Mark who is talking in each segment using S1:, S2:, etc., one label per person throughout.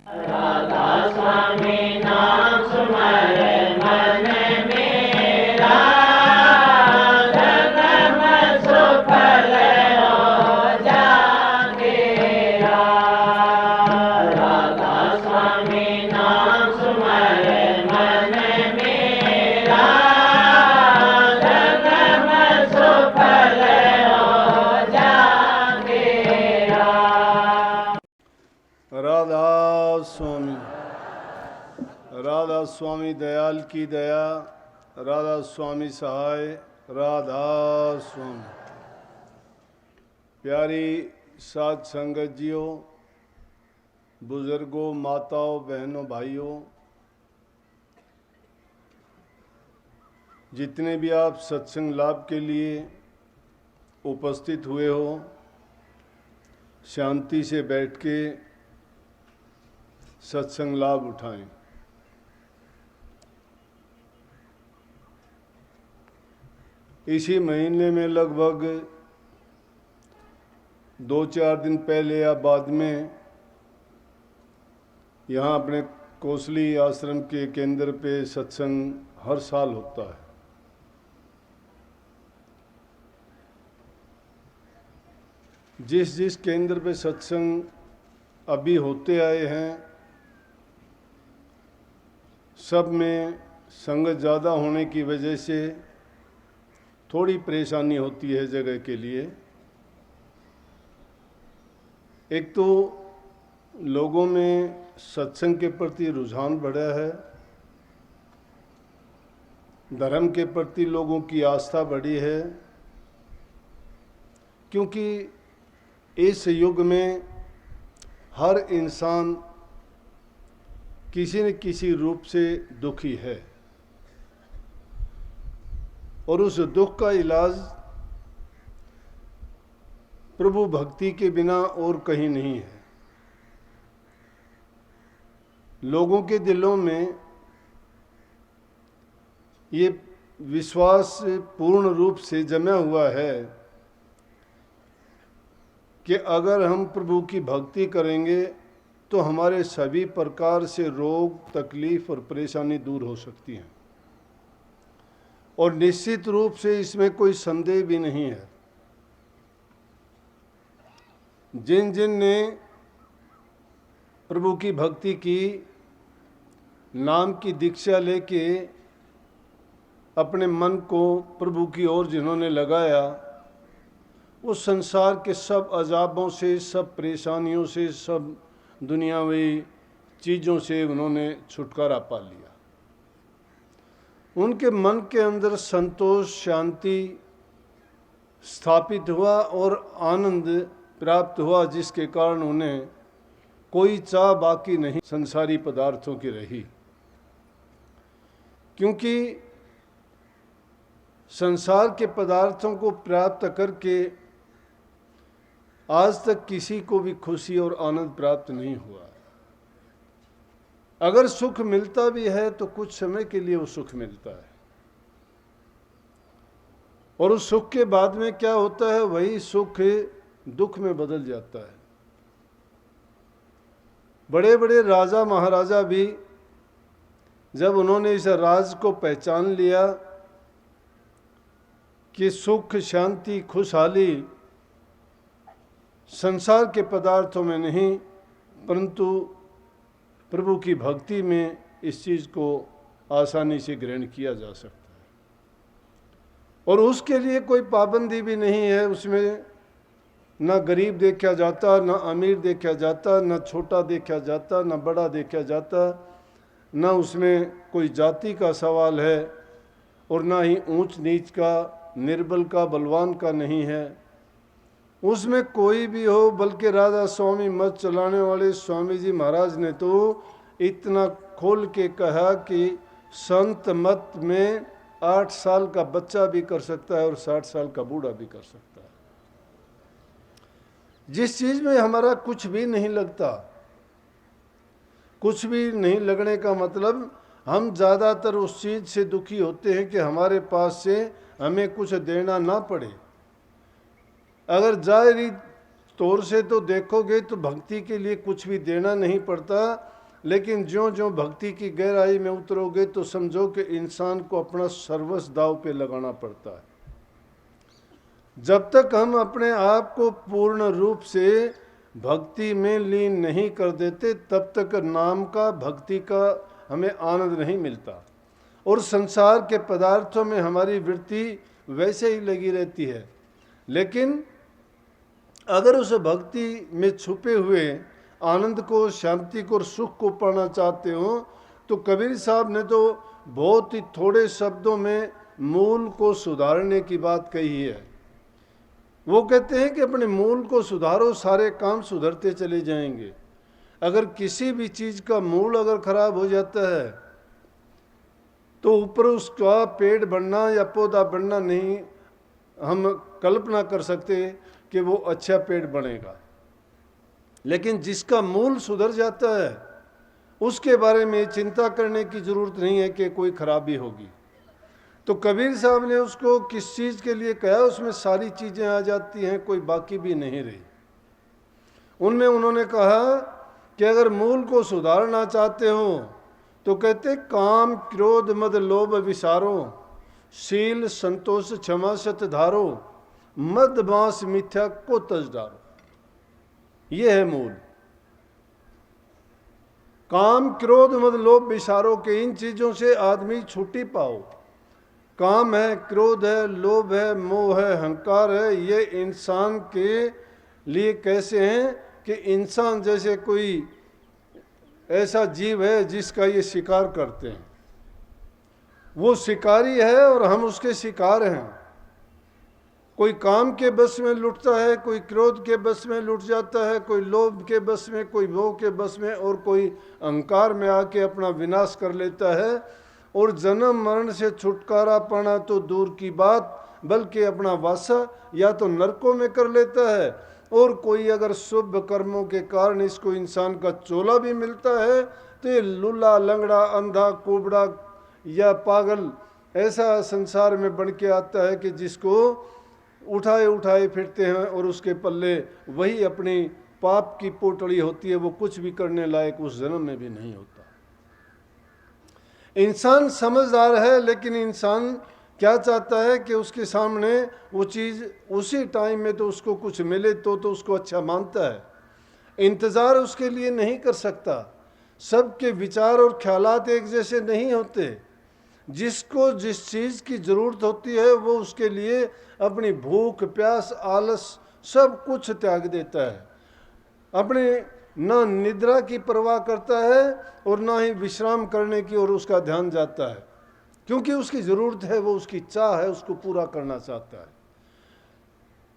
S1: राधा स्वामी नाम सुमरे मन मेरा, जन्म सुफल हो जागेरा। राधा स्वामी नाम सुमरे मन मेरा, जन्म सुफल हो जागेरा।
S2: राधा स्वामी दयाल की दया, राधा स्वामी सहाय, राधा स्वामी। प्यारी साध संगत जियों, बुजुर्गों, माताओं, बहनों, भाइयों, जितने भी आप सत्संग लाभ के लिए उपस्थित हुए हो, शांति से बैठ के सत्संग लाभ उठाएं। इसी महीने में लगभग 2-4 दिन पहले या बाद में यहाँ अपने कोसली आश्रम के केंद्र पे सत्संग हर साल होता है। जिस जिस केंद्र पे सत्संग अभी होते आए हैं, सब में संगत ज़्यादा होने की वजह से थोड़ी परेशानी होती है जगह के लिए। एक तो लोगों में सत्संग के प्रति रुझान बढ़ा है, धर्म के प्रति लोगों की आस्था बढ़ी है, क्योंकि इस युग में हर इंसान किसी न किसी रूप से दुखी है और उस दुख का इलाज प्रभु भक्ति के बिना और कहीं नहीं है। लोगों के दिलों में ये विश्वास पूर्ण रूप से जमा हुआ है कि अगर हम प्रभु की भक्ति करेंगे तो हमारे सभी प्रकार से रोग, तकलीफ और परेशानी दूर हो सकती हैं। और निश्चित रूप से इसमें कोई संदेह भी नहीं है। जिन जिन ने प्रभु की भक्ति की, नाम की दीक्षा लेके अपने मन को प्रभु की ओर जिन्होंने लगाया, वो संसार के सब अजाबों से, सब परेशानियों से, सब दुनियावी चीज़ों से उन्होंने छुटकारा पा लिया। उनके मन के अंदर संतोष, शांति स्थापित हुआ और आनंद प्राप्त हुआ, जिसके कारण उन्हें कोई चाह बाकी नहीं संसारी पदार्थों की रही। क्योंकि संसार के पदार्थों को प्राप्त करके आज तक किसी को भी खुशी और आनंद प्राप्त नहीं हुआ। अगर सुख मिलता भी है तो कुछ समय के लिए वो सुख मिलता है, और उस सुख के बाद में क्या होता है, वही सुख दुख में बदल जाता है। बड़े बड़े राजा महाराजा भी जब उन्होंने इस राज को पहचान लिया कि सुख, शांति, खुशहाली संसार के पदार्थों में नहीं परंतु प्रभु की भक्ति में इस चीज़ को आसानी से ग्रहण किया जा सकता है, और उसके लिए कोई पाबंदी भी नहीं है। उसमें न गरीब देखा जाता, न अमीर देखा जाता, न छोटा देखा जाता, न बड़ा देखा जाता, न उसमें कोई जाति का सवाल है और न ही ऊंच नीच का, निर्बल का, बलवान का नहीं है। उसमें कोई भी हो, बल्कि राधा स्वामी मत चलाने वाले स्वामी जी महाराज ने तो इतना खोल के कहा कि संत मत में 8 साल का बच्चा भी कर सकता है और 60 साल का बूढ़ा भी कर सकता है। जिस चीज़ में हमारा कुछ भी नहीं लगता, कुछ भी नहीं लगने का मतलब हम ज़्यादातर उस चीज़ से दुखी होते हैं कि हमारे पास से हमें कुछ देना ना पड़े। अगर जाहिरी तौर से तो देखोगे तो भक्ति के लिए कुछ भी देना नहीं पड़ता, लेकिन ज्यों ज्यों भक्ति की गहराई में उतरोगे तो समझो कि इंसान को अपना सर्वस्व दांव पे लगाना पड़ता है। जब तक हम अपने आप को पूर्ण रूप से भक्ति में लीन नहीं कर देते तब तक नाम का, भक्ति का हमें आनंद नहीं मिलता और संसार के पदार्थों में हमारी वृत्ति वैसे ही लगी रहती है। लेकिन अगर उस भक्ति में छुपे हुए आनंद को, शांति को और सुख को पाना चाहते हो तो कबीर साहब ने तो बहुत ही थोड़े शब्दों में मूल को सुधारने की बात कही है। वो कहते हैं कि अपने मूल को सुधारो, सारे काम सुधरते चले जाएंगे। अगर किसी भी चीज का मूल अगर खराब हो जाता है तो ऊपर उसका पेड़ बढ़ना या पौधा बढ़ना नहीं हम कल्पना कर सकते कि वो अच्छा पेड़ बनेगा। लेकिन जिसका मूल सुधर जाता है उसके बारे में चिंता करने की जरूरत नहीं है कि कोई खराबी होगी। तो कबीर साहब ने उसको किस चीज के लिए कहा, उसमें सारी चीजें आ जाती हैं, कोई बाकी भी नहीं रही। उनमें उन्होंने कहा कि अगर मूल को सुधारना चाहते हो तो कहते काम, क्रोध, मद, लोभ विसारो, शील, संतोष, क्षमा, सत धारो, मद, बांस, मिथ्या को तज डारो। ये है मूल। काम, क्रोध, मद, लोभ विसारो के इन चीजों से आदमी छुट्टी पाओ। काम है, क्रोध है, लोभ है, मोह है, अहंकार है, ये इंसान के लिए कैसे हैं कि इंसान जैसे कोई ऐसा जीव है जिसका ये शिकार करते हैं। वो शिकारी है और हम उसके शिकार हैं। कोई काम के बस में लुटता है, कोई क्रोध के बस में लुट जाता है, कोई लोभ के बस में, कोई मोह के बस में और कोई अहंकार में आके अपना विनाश कर लेता है। और जन्म मरण से छुटकारा पाना तो दूर की बात, बल्कि अपना वासा या तो नरकों में कर लेता है और कोई अगर शुभ कर्मों के कारण इसको इंसान का चोला भी मिलता है तो ये लूला, लंगड़ा, अंधा, कुबड़ा या पागल ऐसा संसार में बन के आता है कि जिसको उठाए उठाए फिरते हैं और उसके पल्ले वही अपनी पाप की पोटली होती है। वो कुछ भी करने लायक उस जन्म में भी नहीं होता। इंसान समझदार है, लेकिन इंसान क्या चाहता है कि उसके सामने वो चीज़ उसी टाइम में तो उसको कुछ मिले तो उसको अच्छा मानता है। इंतज़ार उसके लिए नहीं कर सकता। सबके विचार और ख्यालात एक जैसे नहीं होते। जिसको जिस चीज़ की ज़रूरत होती है वो उसके लिए अपनी भूख, प्यास, आलस सब कुछ त्याग देता है। अपने ना निद्रा की परवाह करता है और ना ही विश्राम करने की ओर उसका ध्यान जाता है, क्योंकि उसकी ज़रूरत है, वो उसकी चाह है, उसको पूरा करना चाहता है।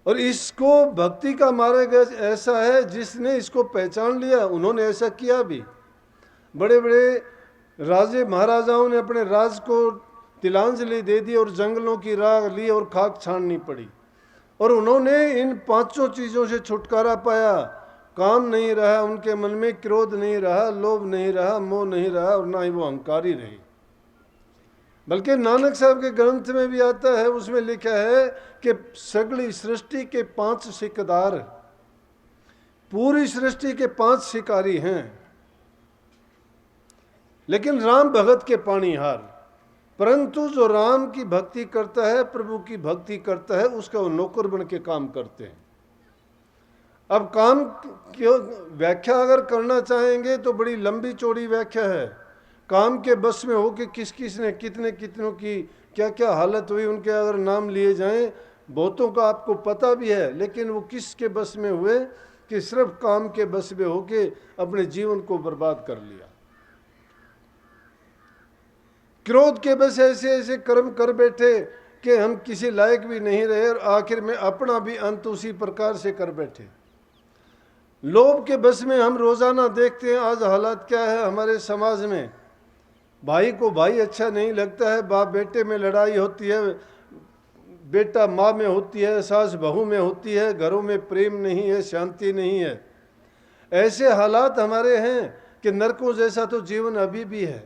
S2: और इसको भक्ति का मार्ग ऐसा है, जिसने इसको पहचान लिया उन्होंने ऐसा किया भी। बड़े बड़े राजे महाराजाओं ने अपने राज को तिलांजलि दे दी और जंगलों की राह ली और खाक छाननी पड़ी और उन्होंने इन पांचों चीज़ों से छुटकारा पाया। काम नहीं रहा उनके मन में, क्रोध नहीं रहा, लोभ नहीं रहा, मोह नहीं रहा और ना ही वो अहंकारी रही। बल्कि नानक साहब के ग्रंथ में भी आता है, उसमें लिखा है कि सगली सृष्टि के 5 सिकदार, पूरी सृष्टि के 5 शिकारी हैं, लेकिन राम भगत के पानीहार। परंतु जो राम की भक्ति करता है, प्रभु की भक्ति करता है, उसका वो नौकर बन के काम करते हैं। अब काम की व्याख्या अगर करना चाहेंगे तो बड़ी लंबी चौड़ी व्याख्या है। काम के बस में हो कि किस किस ने कितने कितनों की क्या क्या हालत हुई, उनके अगर नाम लिए जाएं, बहुतों का आपको पता भी है, लेकिन वो किसके बस में हुए कि सिर्फ काम के बस में हो के अपने जीवन को बर्बाद कर लिया। क्रोध के बस ऐसे ऐसे कर्म कर बैठे कि हम किसी लायक भी नहीं रहे और आखिर में अपना भी अंत उसी प्रकार से कर बैठे। लोभ के बस में हम रोजाना देखते हैं आज हालात क्या है हमारे समाज में। भाई को भाई अच्छा नहीं लगता है, बाप बेटे में लड़ाई होती है, बेटा माँ में होती है, सास बहू में होती है, घरों में प्रेम नहीं है, शांति नहीं है। ऐसे हालात हमारे हैं कि नरकों जैसा तो जीवन अभी भी है।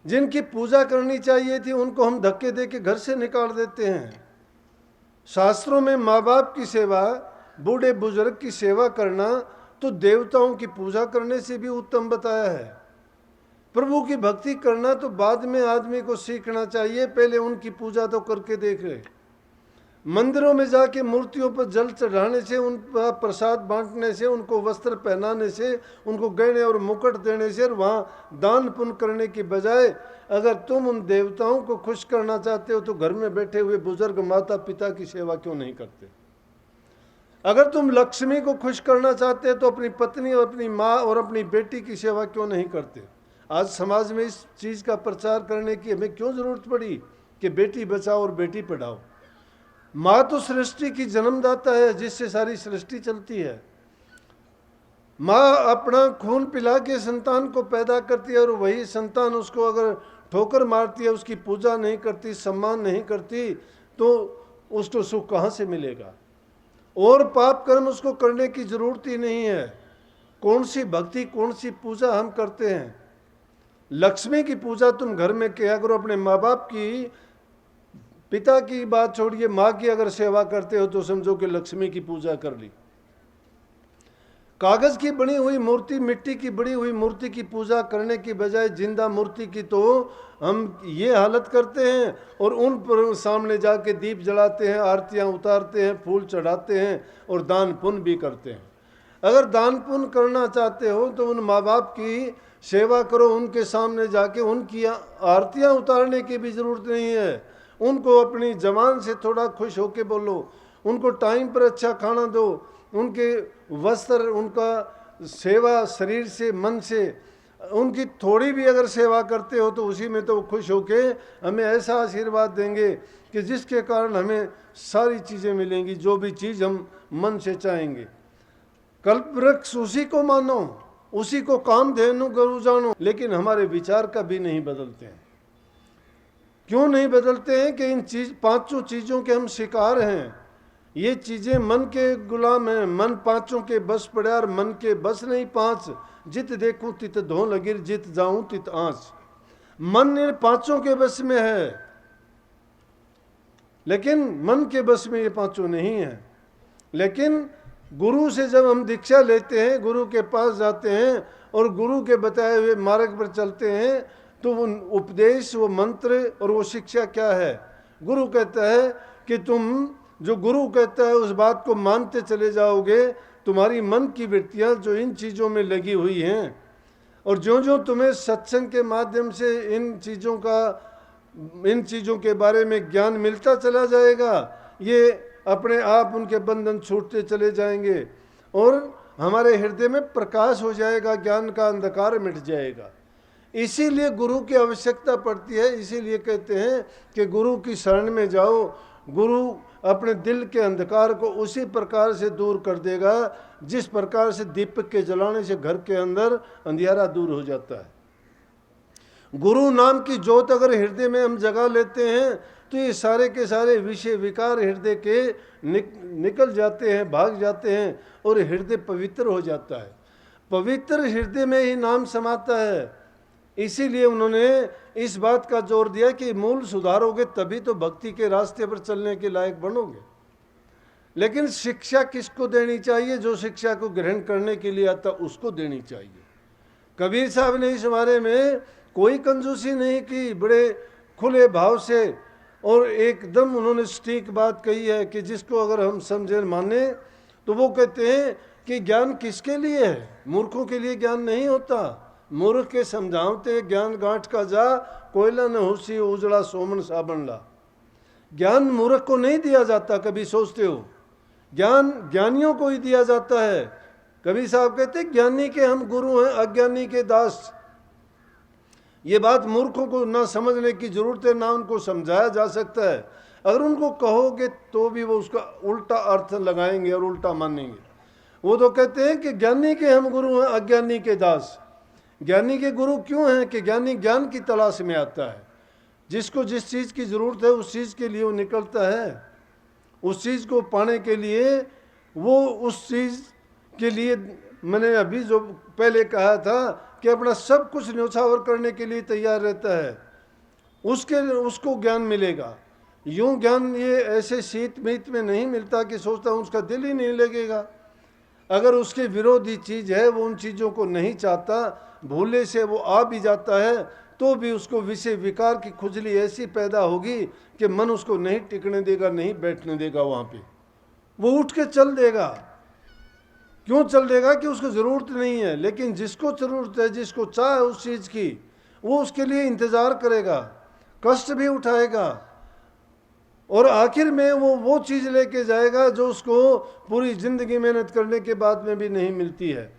S2: जिनकी पूजा करनी चाहिए थी उनको हम धक्के दे के घर से निकाल देते हैं। शास्त्रों में माँ बाप की सेवा, बूढ़े बुजुर्ग की सेवा करना तो देवताओं की पूजा करने से भी उत्तम बताया है। प्रभु की भक्ति करना तो बाद में आदमी को सीखना चाहिए, पहले उनकी पूजा तो करके देख ले। मंदिरों में जाके मूर्तियों पर जल चढ़ाने से, उनका प्रसाद बांटने से, उनको वस्त्र पहनाने से, उनको गहने और मुकुट देने से और वहाँ दान पुण्य करने की बजाय अगर तुम उन देवताओं को खुश करना चाहते हो तो घर में बैठे हुए बुजुर्ग माता पिता की सेवा क्यों नहीं करते? अगर तुम लक्ष्मी को खुश करना चाहते हो तो अपनी पत्नी और अपनी माँ और अपनी बेटी की सेवा क्यों नहीं करते? आज समाज में इस चीज़ का प्रचार करने की हमें क्यों जरूरत पड़ी कि बेटी बचाओ और बेटी पढ़ाओ? माँ तो सृष्टि की जन्मदाता है, जिससे सारी सृष्टि चलती है। माँ अपना खून पिला के संतान को पैदा करती है और वही संतान उसको अगर ठोकर मारती है, उसकी पूजा नहीं करती, सम्मान नहीं करती, तो उसको सुख कहाँ से मिलेगा? और पाप कर्म उसको करने की जरूरत ही नहीं है। कौन सी भक्ति, कौन सी पूजा हम करते हैं? लक्ष्मी की पूजा तुम घर में किया करो। अपने माँ बाप की, पिता की बात छोड़िए, माँ की अगर सेवा करते हो तो समझो कि लक्ष्मी की पूजा कर ली। कागज की बनी हुई मूर्ति, मिट्टी की बनी हुई मूर्ति की पूजा करने की बजाय जिंदा मूर्ति की तो हम ये हालत करते हैं और उन पर सामने जाके दीप जलाते हैं, आरतियां उतारते हैं, फूल चढ़ाते हैं और दान पुण्य भी करते हैं। अगर दान पुण्य करना चाहते हो तो उन माँ बाप की सेवा करो, उनके सामने जाके उनकी आरतियां उतारने की भी जरूरत नहीं है। उनको अपनी जबान से थोड़ा खुश होके बोलो, उनको टाइम पर अच्छा खाना दो, उनके वस्त्र, उनका सेवा शरीर से मन से, उनकी थोड़ी भी अगर सेवा करते हो तो उसी में तो खुश होके हमें ऐसा आशीर्वाद देंगे कि जिसके कारण हमें सारी चीज़ें मिलेंगी, जो भी चीज़ हम मन से चाहेंगे। कल्पवृक्ष उसी को मानो, उसी को कामधेनु गुरु जानो, लेकिन हमारे विचार कभी नहीं बदलते हैं। क्यों नहीं बदलते हैं? कि इन पांचों चीज़ों के हम शिकार हैं। ये चीज़ें मन के गुलाम हैं, मन पांचों के बस पड़े और मन के बस नहीं पांच। जित देखूं तित धो लगिर, जित जाऊं तित आंच। मन इन पांचों के बस में है, लेकिन मन के बस में ये पांचों नहीं है। लेकिन गुरु से जब हम दीक्षा लेते हैं, गुरु के पास जाते हैं और गुरु के बताए हुए मार्ग पर चलते हैं, तो वो उपदेश, वो मंत्र और वो शिक्षा क्या है? गुरु कहता है कि तुम जो गुरु कहता है उस बात को मानते चले जाओगे, तुम्हारी मन की वृत्तियां जो इन चीज़ों में लगी हुई हैं, और जो जो तुम्हें सत्संग के माध्यम से इन चीज़ों के बारे में ज्ञान मिलता चला जाएगा, ये अपने आप उनके बंधन छूटते चले जाएंगे और हमारे हृदय में प्रकाश हो जाएगा, ज्ञान का अंधकार मिट जाएगा। इसीलिए गुरु की आवश्यकता पड़ती है। इसीलिए कहते हैं कि गुरु की शरण में जाओ। गुरु अपने दिल के अंधकार को उसी प्रकार से दूर कर देगा जिस प्रकार से दीपक के जलाने से घर के अंदर अंधियारा दूर हो जाता है। गुरु नाम की ज्योत अगर हृदय में हम जगा लेते हैं तो ये सारे के सारे विषय विकार हृदय के निकल जाते हैं, भाग जाते हैं और हृदय पवित्र हो जाता है। पवित्र हृदय में ही नाम समाता है। इसीलिए उन्होंने इस बात का जोर दिया कि मूल सुधारोगे तभी तो भक्ति के रास्ते पर चलने के लायक बनोगे। लेकिन शिक्षा किसको देनी चाहिए? जो शिक्षा को ग्रहण करने के लिए आता उसको देनी चाहिए। कबीर साहब ने इस बारे में कोई कंजूसी नहीं की, बड़े खुले भाव से और एकदम उन्होंने सटीक बात कही है कि जिसको अगर हम समझे माने तो वो कहते हैं कि ज्ञान किसके लिए है? मूर्खों के लिए ज्ञान नहीं होता। मूर्ख के समझावते ज्ञान गांठ का जा, कोयला न हुसी उजड़ा सोमन साबन ला। ज्ञान मूर्ख को नहीं दिया जाता, कभी सोचते हो? ज्ञान ज्ञानियों को ही दिया जाता है। कबीर साहब कहते ज्ञानी के हम गुरु हैं, अज्ञानी के दास। ये बात मूर्खों को ना समझने की जरूरत है, ना उनको समझाया जा सकता है। अगर उनको कहोगे तो भी वो उसका उल्टा अर्थ लगाएंगे और उल्टा मानेंगे। वो तो कहते हैं कि ज्ञानी के हम गुरु हैं, अज्ञानी के दास। ज्ञानी के गुरु क्यों हैं? कि ज्ञानी ज्ञान की तलाश में आता है। जिसको जिस चीज़ की ज़रूरत है उस चीज़ के लिए वो निकलता है। उस चीज़ को पाने के लिए वो उस चीज़ के लिए, मैंने अभी जो पहले कहा था कि अपना सब कुछ न्यौछावर करने के लिए तैयार रहता है, उसको ज्ञान मिलेगा। यूं ज्ञान ये ऐसे शीत मीत में नहीं मिलता कि सोचता हूँ उसका दिल ही नहीं लगेगा। अगर उसके विरोधी चीज़ है, वो उन चीज़ों को नहीं चाहता, भूले से वो आ भी जाता है, तो भी उसको विषय विकार की खुजली ऐसी पैदा होगी कि मन उसको नहीं टिकने देगा, नहीं बैठने देगा वहाँ पे, वो उठ के चल देगा। क्यों चल देगा? कि उसको ज़रूरत नहीं है। लेकिन जिसको ज़रूरत है, जिसको चाह है उस चीज़ की, वो उसके लिए इंतज़ार करेगा, कष्ट भी उठाएगा, और आखिर में वो चीज़ लेके जाएगा जो उसको पूरी ज़िंदगी मेहनत करने के बाद में भी नहीं मिलती है।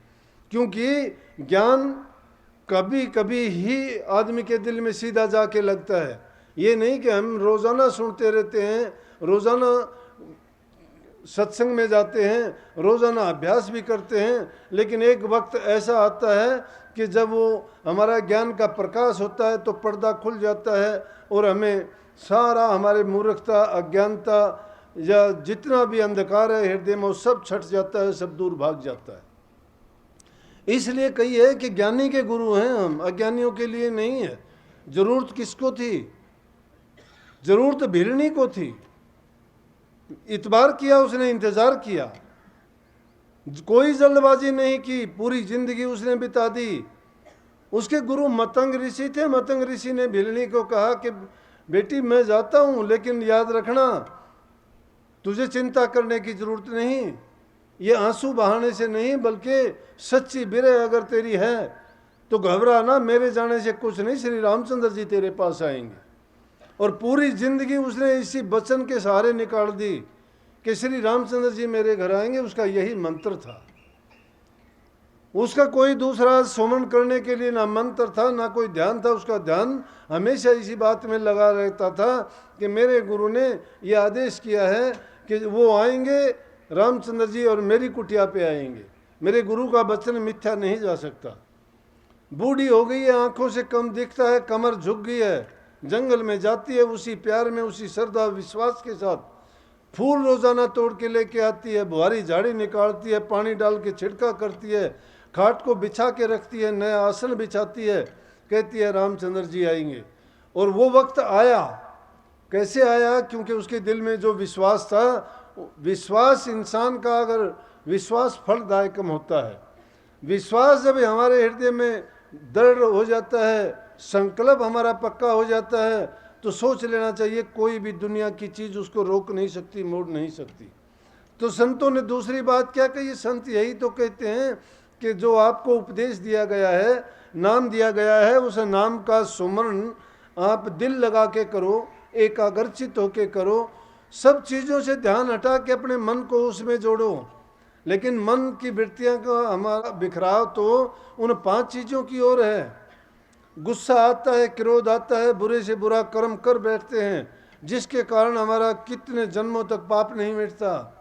S2: क्योंकि ज्ञान कभी कभी ही आदमी के दिल में सीधा जाके लगता है। ये नहीं कि हम रोज़ाना सुनते रहते हैं, रोज़ाना सत्संग में जाते हैं, रोज़ाना अभ्यास भी करते हैं, लेकिन एक वक्त ऐसा आता है कि जब वो हमारा ज्ञान का प्रकाश होता है तो पर्दा खुल जाता है और हमें सारा हमारे मूर्खता, अज्ञानता या जितना भी अंधकार है हृदय में, वो सब छट जाता है, सब दूर भाग जाता है। इसलिए कही है कि ज्ञानी के गुरु हैं हम, अज्ञानियों के लिए नहीं है। जरूरत किसको थी? जरूरत भिरणी को थी। इतबार किया उसने, इंतजार किया, कोई जल्दबाजी नहीं की, पूरी जिंदगी उसने बिता दी। उसके गुरु मतंग ऋषि थे। मतंग ऋषि ने भिलनी को कहा कि बेटी मैं जाता हूं, लेकिन याद रखना तुझे चिंता करने की जरूरत नहीं, ये आंसू बहाने से नहीं, बल्कि सच्ची बिरह अगर तेरी है तो घबरा ना, मेरे जाने से कुछ नहीं, श्री रामचंद्र जी तेरे पास आएंगे। और पूरी जिंदगी उसने इसी वचन के सहारे निकाल दी कि श्री रामचंद्र जी मेरे घर आएंगे। उसका यही मंत्र था। उसका कोई दूसरा सुमन करने के लिए ना मंत्र था, ना कोई ध्यान था। उसका ध्यान हमेशा इसी बात में लगा रहता था कि मेरे गुरु ने यह आदेश किया है कि वो आएंगे रामचंद्र जी और मेरी कुटिया पे आएंगे। मेरे गुरु का वचन मिथ्या नहीं जा सकता। बूढ़ी हो गई है, आंखों से कम दिखता है, कमर झुक गई है, जंगल में जाती है, उसी प्यार में, उसी श्रद्धा विश्वास के साथ फूल रोजाना तोड़ के लेके आती है, बुहारी झाड़ी निकालती है, पानी डाल के छिड़का करती है, खाट को बिछा के रखती है, नया आसन बिछाती है, कहती है रामचंद्र जी आएंगे। और वो वक्त आया। कैसे आया? क्योंकि उसके दिल में जो विश्वास था, विश्वास इंसान का अगर विश्वास फलदायक होता है। विश्वास जब हमारे हृदय में दृढ़ हो जाता है, संकल्प हमारा पक्का हो जाता है, तो सोच लेना चाहिए कोई भी दुनिया की चीज़ उसको रोक नहीं सकती, मोड़ नहीं सकती। तो संतों ने दूसरी बात क्या कही? संत यही तो कहते हैं कि जो आपको उपदेश दिया गया है, नाम दिया गया है, उस नाम का सुमरण आप दिल लगा के करो, एकाग्रचित होके करो, सब चीज़ों से ध्यान हटा के अपने मन को उसमें जोड़ो। लेकिन मन की वृत्तियां का हमारा बिखराव तो उन 5 चीज़ों की ओर है। गुस्सा आता है, क्रोध आता है, बुरे से बुरा कर्म कर बैठते हैं, जिसके कारण हमारा कितने जन्मों तक पाप नहीं मिटता।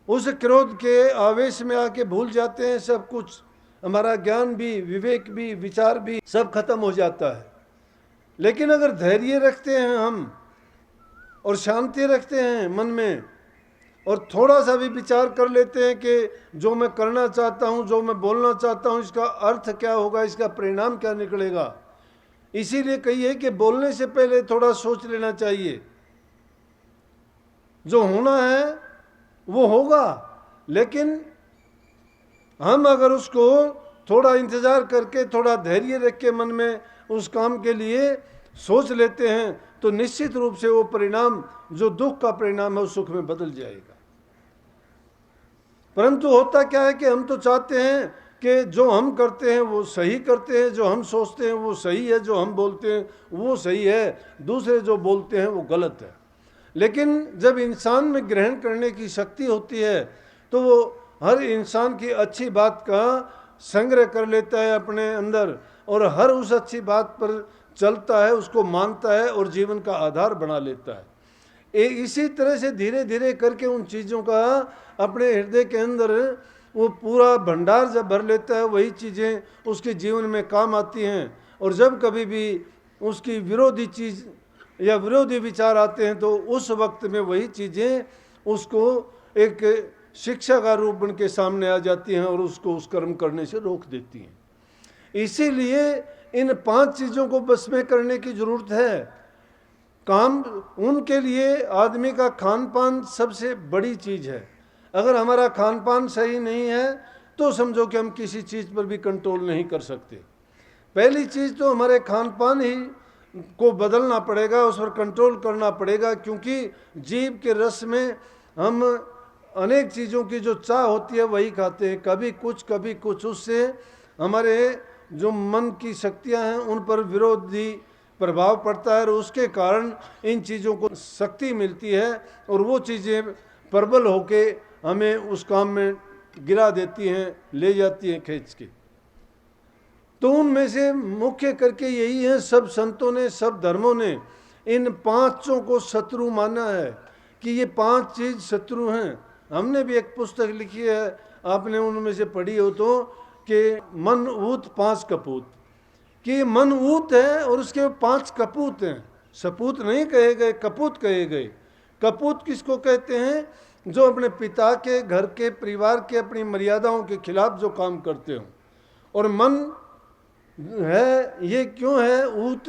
S2: उस क्रोध के आवेश में आके भूल जाते हैं सब कुछ, हमारा ज्ञान भी, विवेक भी, विचार भी सब खत्म हो जाता है। लेकिन अगर धैर्य रखते हैं हम और शांति रखते हैं मन में, और थोड़ा सा भी विचार कर लेते हैं कि जो मैं करना चाहता हूँ, जो मैं बोलना चाहता हूँ, इसका अर्थ क्या होगा, इसका परिणाम क्या निकलेगा। इसीलिए कहिए कि बोलने से पहले थोड़ा सोच लेना चाहिए। जो होना है वो होगा, लेकिन हम अगर उसको थोड़ा इंतजार करके, थोड़ा धैर्य रख के मन में उस काम के लिए सोच लेते हैं, तो निश्चित रूप से वो परिणाम, जो दुख का परिणाम है, उस सुख में बदल जाएगा। परंतु होता क्या है कि हम तो चाहते हैं कि जो हम करते हैं वो सही करते हैं, जो हम सोचते हैं वो सही है, जो हम बोलते हैं वो सही है, दूसरे जो बोलते हैं वो गलत है। लेकिन जब इंसान में ग्रहण करने की शक्ति होती है तो वो हर इंसान की अच्छी बात का संग्रह कर लेता है अपने अंदर, और हर उस अच्छी बात पर चलता है, उसको मानता है और जीवन का आधार बना लेता है। इसी तरह से धीरे धीरे करके उन चीज़ों का अपने हृदय के अंदर वो पूरा भंडार जब भर लेता है, वही चीज़ें उसके जीवन में काम आती हैं। और जब कभी भी उसकी विरोधी चीज़ या विरोधी विचार आते हैं तो उस वक्त में वही चीज़ें उसको एक शिक्षा का रूप बन के सामने आ जाती हैं और उसको उस कर्म करने से रोक देती हैं। इसीलिए इन 5 चीज़ों को बस में करने की ज़रूरत है। काम उनके लिए आदमी का खान पान सबसे बड़ी चीज़ है। अगर हमारा खान पान सही नहीं है तो समझो कि हम किसी चीज़ पर भी कंट्रोल नहीं कर सकते। पहली चीज़ तो हमारे खान पान ही को बदलना पड़ेगा, उस पर कंट्रोल करना पड़ेगा, क्योंकि जीव के रस में हम अनेक चीज़ों की जो चाह होती है वही खाते हैं, कभी कुछ। उससे हमारे जो मन की शक्तियां हैं उन पर विरोधी प्रभाव पड़ता है और उसके कारण इन चीज़ों को शक्ति मिलती है और वो चीज़ें प्रबल होके हमें उस काम में गिरा देती हैं, ले जाती हैं खींच के। तो उनमें से मुख्य करके यही है, सब संतों ने, सब धर्मों ने इन पांचों को शत्रु माना है कि ये पांच चीज शत्रु हैं। हमने भी एक पुस्तक लिखी है, आपने उनमें से पढ़ी हो तो, कि मन ऊत पांच कपूत, कि मन ऊत है और उसके पांच कपूत हैं। सपूत नहीं कहे गए, कपूत कहे गए। कपूत किसको कहते हैं? जो अपने पिता के, घर के, परिवार के, अपनी मर्यादाओं के खिलाफ जो काम करते हो। और मन है, ये क्यों है ऊत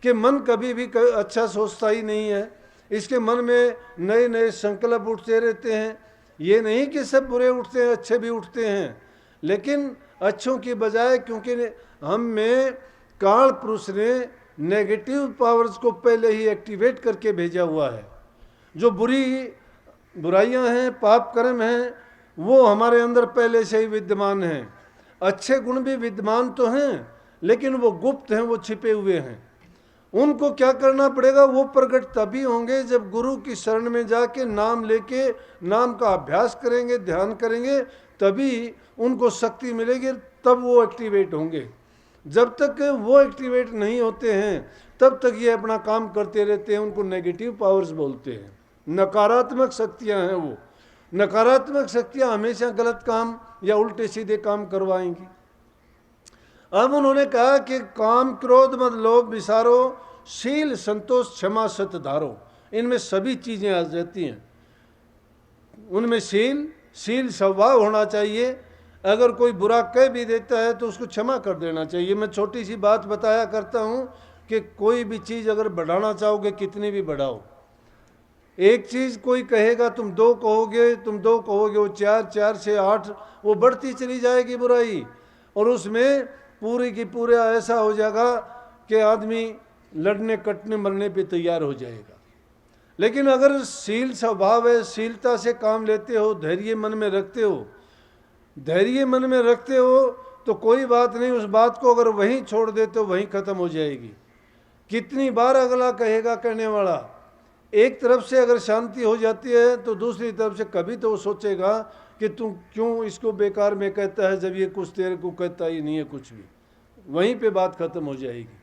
S2: कि मन कभी भी अच्छा सोचता ही नहीं है, इसके मन में नए नए संकल्प उठते रहते हैं। ये नहीं कि सब बुरे उठते हैं, अच्छे भी उठते हैं, लेकिन अच्छों की बजाय, क्योंकि हम में काल पुरुष ने नेगेटिव पावर्स को पहले ही एक्टिवेट करके भेजा हुआ है। जो बुराइयां हैं, पाप कर्म हैं, वो हमारे अंदर पहले से ही विद्यमान हैं। अच्छे गुण भी विद्यमान तो हैं, लेकिन वो गुप्त हैं, वो छिपे हुए हैं। उनको क्या करना पड़ेगा? वो प्रकट तभी होंगे जब गुरु की शरण में जाके नाम लेके, नाम का अभ्यास करेंगे, ध्यान करेंगे, तभी उनको शक्ति मिलेगी, तब वो एक्टिवेट होंगे। जब तक वो एक्टिवेट नहीं होते हैं तब तक ये अपना काम करते रहते हैं। उनको नेगेटिव पावर्स बोलते हैं, नकारात्मक शक्तियां हैं। वो नकारात्मक शक्तियां हमेशा गलत काम या उल्टे सीधे काम करवाएंगी। अब उन्होंने कहा कि काम, क्रोध, मद, लोभ, विसारो, शील, संतोष, क्षमा, सत्य धारो, इनमें सभी चीजें आ जाती हैं। उनमें शील स्वभाव होना चाहिए। अगर कोई बुरा कह भी देता है तो उसको क्षमा कर देना चाहिए। मैं छोटी सी बात बताया करता हूँ कि कोई भी चीज़ अगर बढ़ाना चाहोगे, कितनी भी बढ़ाओ, एक चीज़ कोई कहेगा, तुम दो कहोगे, वो चार से 8, वो बढ़ती चली जाएगी बुराई, और उसमें पूरी की पूरा ऐसा हो जाएगा कि आदमी लड़ने, कटने, मरने पे तैयार हो जाएगा। लेकिन अगर शील स्वभाव है, शीलता से काम लेते हो, धैर्य मन में रखते हो, तो कोई बात नहीं, उस बात को अगर वहीं छोड़ देते हो वहीं खत्म हो जाएगी। कितनी बार अगला कहेगा कहने वाला। एक तरफ से अगर शांति हो जाती है तो दूसरी तरफ से कभी तो वो सोचेगा कि तुम क्यों इसको बेकार में कहता है, जब ये कुछ तेरे को कहता ही नहीं है कुछ भी। वहीं पे बात खत्म हो जाएगी।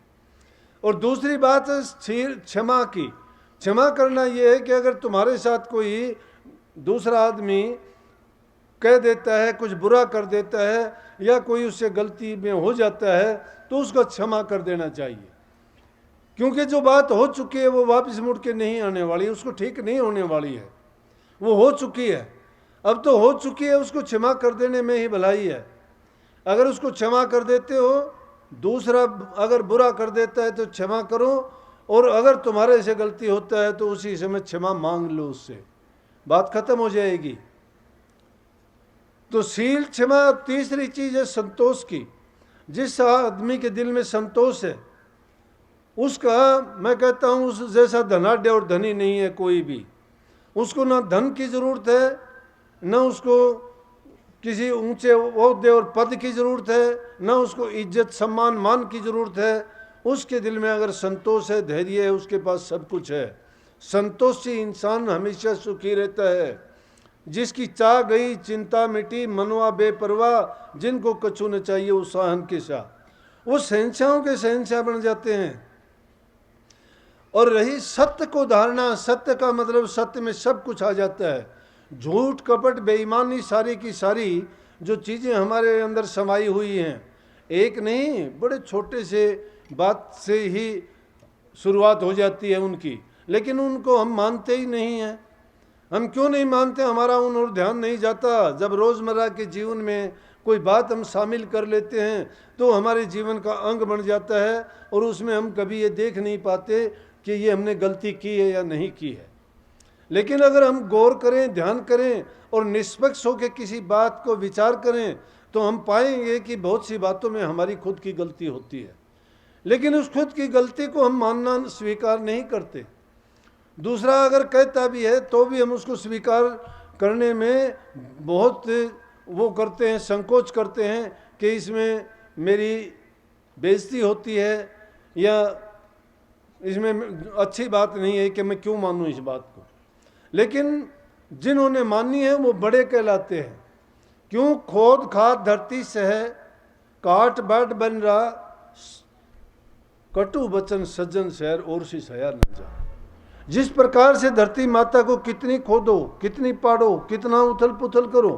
S2: और दूसरी बात है क्षमा की। क्षमा करना ये है कि अगर तुम्हारे साथ कोई दूसरा आदमी कह देता है, कुछ बुरा कर देता है, या कोई उससे गलती में हो जाता है, तो उसको क्षमा कर देना चाहिए। क्योंकि जो बात हो चुकी है वो वापस मुड़ के नहीं आने वाली, उसको ठीक नहीं होने वाली है। वो हो चुकी है, अब तो हो चुकी है, उसको क्षमा कर देने में ही भलाई है। अगर उसको क्षमा कर देते हो, दूसरा अगर बुरा कर देता है तो क्षमा करो, और अगर तुम्हारे से गलती होता है तो उसी समय क्षमा मांग लो उससे, बात खत्म हो जाएगी। तो शील, क्षमा। तीसरी चीज है संतोष की। जिस आदमी के दिल में संतोष है, उसका, मैं कहता हूँ, उस जैसा धनाढ्य और धनी नहीं है कोई भी। उसको ना धन की जरूरत है, ना उसको किसी ऊंचे ओहदे और पद की जरूरत है, ना उसको इज्जत, सम्मान, मान की जरूरत है। उसके दिल में अगर संतोष है, धैर्य है, उसके पास सब कुछ है। संतोषी इंसान हमेशा सुखी रहता है। जिसकी चाह गई, चिंता मिटी, मनवा बेपरवाह, जिनको कछु न चाहिए वो सहन के साथ, वो शहंशाहों के शहंशाह बन जाते हैं। और रही सत्य को धारणा, सत्य का मतलब सत्य में सब कुछ आ जाता है। झूठ, कपट, बेईमानी, सारी की सारी जो चीज़ें हमारे अंदर समाई हुई हैं, एक नहीं, बड़े छोटे से बात से ही शुरुआत हो जाती है उनकी, लेकिन उनको हम मानते ही नहीं हैं। हम क्यों नहीं मानते? हमारा उन और ध्यान नहीं जाता। जब रोज़मर्रा के जीवन में कोई बात हम शामिल कर लेते हैं तो हमारे जीवन का अंग बन जाता है, और उसमें हम कभी ये देख नहीं पाते कि ये हमने गलती की है या नहीं की है। लेकिन अगर हम गौर करें, ध्यान करें और निष्पक्ष होकर किसी बात को विचार करें तो हम पाएंगे कि बहुत सी बातों में हमारी खुद की गलती होती है, लेकिन उस खुद की गलती को हम मानना स्वीकार नहीं करते। दूसरा अगर कहता भी है तो भी हम उसको स्वीकार करने में बहुत वो करते हैं, संकोच करते हैं कि इसमें मेरी बेइज्जती होती है या इसमें अच्छी बात नहीं है कि मैं क्यों मानूं इस बात को। लेकिन जिन्होंने मानी है वो बड़े कहलाते हैं। क्यों? खोद खाद धरती सह, काट बाट बन रहा, कटु वचन सज्जन शहर और सी सया न जा। जिस प्रकार से धरती माता को कितनी खोदो, कितनी पाड़ो, कितना उथल पुथल करो,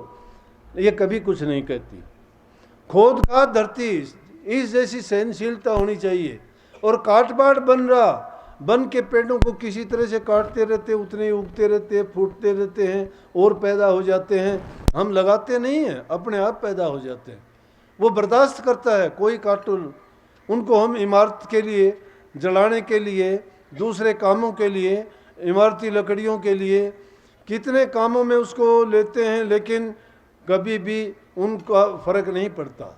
S2: ये कभी कुछ नहीं कहती। खोद खाद धरती, इस जैसी सहनशीलता होनी चाहिए। और काट बाट बन रहा, बन के पेड़ों को किसी तरह से काटते रहते, उतने उगते रहते हैं, फूटते रहते हैं और पैदा हो जाते हैं। हम लगाते नहीं हैं, अपने आप पैदा हो जाते हैं। वो बर्दाश्त करता है कोई काटुल। उनको हम इमारत के लिए, जलाने के लिए, दूसरे कामों के लिए, इमारती लकड़ियों के लिए, कितने कामों में उसको लेते हैं, लेकिन कभी भी उनका फर्क नहीं पड़ता।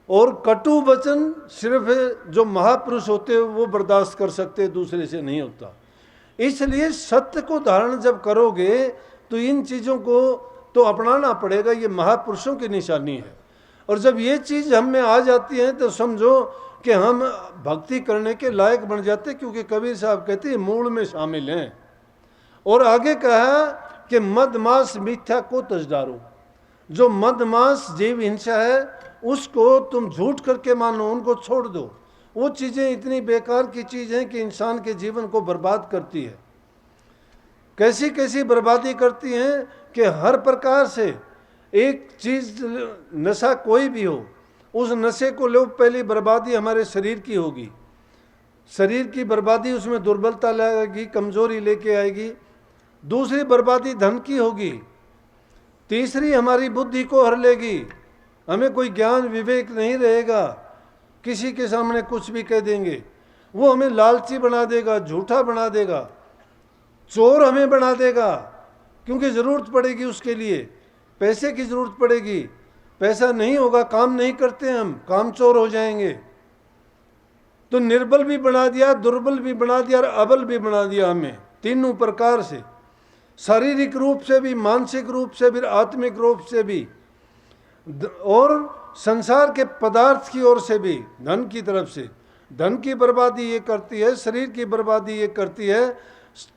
S2: और कटु वचन सिर्फ जो महापुरुष होते हैं वो बर्दाश्त कर सकते, दूसरे से नहीं होता। इसलिए सत्य को धारण जब करोगे तो इन चीज़ों को तो अपनाना पड़ेगा। ये महापुरुषों की निशानी है। और जब ये चीज़ हम में आ जाती है तो समझो कि हम भक्ति करने के लायक बन जाते, क्योंकि कबीर साहब कहते हैं मूल में शामिल हैं। और आगे कहा कि मदमास मिथ्या को तजदारो, जो मदमास जीव हिंसा है उसको तुम झूठ करके मानो, उनको छोड़ दो। वो चीज़ें इतनी बेकार की चीज़ हैं कि इंसान के जीवन को बर्बाद करती है। कैसी कैसी बर्बादी करती हैं कि हर प्रकार से एक चीज़, नशा कोई भी हो, उस नशे को लो, पहली बर्बादी हमारे शरीर की होगी। शरीर की बर्बादी, उसमें दुर्बलता लाएगी, कमजोरी लेके आएगी। दूसरी बर्बादी धन की होगी। तीसरी हमारी बुद्धि को हर लेगी, हमें कोई ज्ञान विवेक नहीं रहेगा, किसी के सामने कुछ भी कह देंगे। वो हमें लालची बना देगा, झूठा बना देगा, चोर हमें बना देगा, क्योंकि ज़रूरत पड़ेगी उसके लिए, पैसे की ज़रूरत पड़ेगी। पैसा नहीं होगा, काम नहीं करते हम, काम चोर हो जाएंगे। तो निर्बल भी बना दिया, दुर्बल भी बना दिया और अबल भी बना दिया हमें, तीनों प्रकार से, शारीरिक रूप से भी, मानसिक रूप से भी, आत्मिक रूप से भी, और संसार के पदार्थ की ओर से भी, धन की तरफ से। धन की बर्बादी ये करती है, शरीर की बर्बादी ये करती है,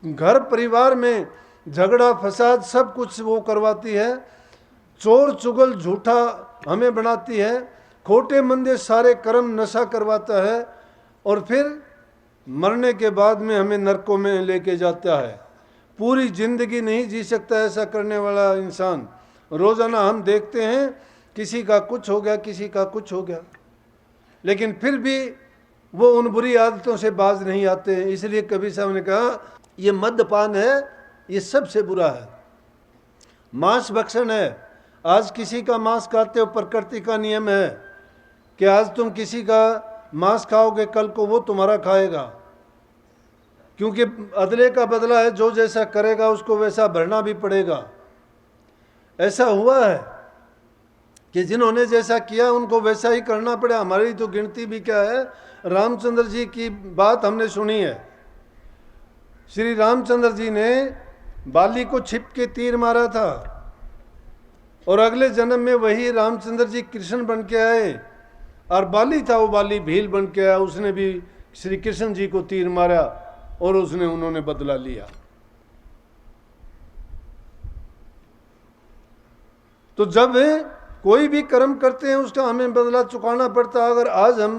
S2: घर परिवार में झगड़ा फसाद सब कुछ वो करवाती है, चोर चुगल झूठा हमें बनाती है, खोटे मंदे सारे कर्म नशा करवाता है, और फिर मरने के बाद में हमें नरकों में लेके जाता है। पूरी जिंदगी नहीं जी सकता ऐसा करने वाला इंसान। रोज़ाना हम देखते हैं किसी का कुछ हो गया, किसी का कुछ हो गया, लेकिन फिर भी वो उन बुरी आदतों से बाज नहीं आते। इसलिए कबीर साहब ने कहा ये मद्यपान है, ये सबसे बुरा है। मांस भक्षण है, आज किसी का मांस खाते हो, प्रकृति का नियम है कि आज तुम किसी का मांस खाओगे, कल को वो तुम्हारा खाएगा, क्योंकि अदले का बदला है, जो जैसा करेगा उसको वैसा भरना भी पड़ेगा। ऐसा हुआ है कि जिन्होंने जैसा किया उनको वैसा ही करना पड़ा। हमारी तो गिनती भी क्या है, रामचंद्र जी की बात हमने सुनी है। श्री रामचंद्र जी ने बाली को छिप के तीर मारा था, और अगले जन्म में वही रामचंद्र जी कृष्ण बन के आए, और बाली था वो बाली भील बन के आया, उसने भी श्री कृष्ण जी को तीर मारा और उन्होंने बदला लिया। तो जब कोई भी कर्म करते हैं उसका हमें बदला चुकाना पड़ता है। अगर आज हम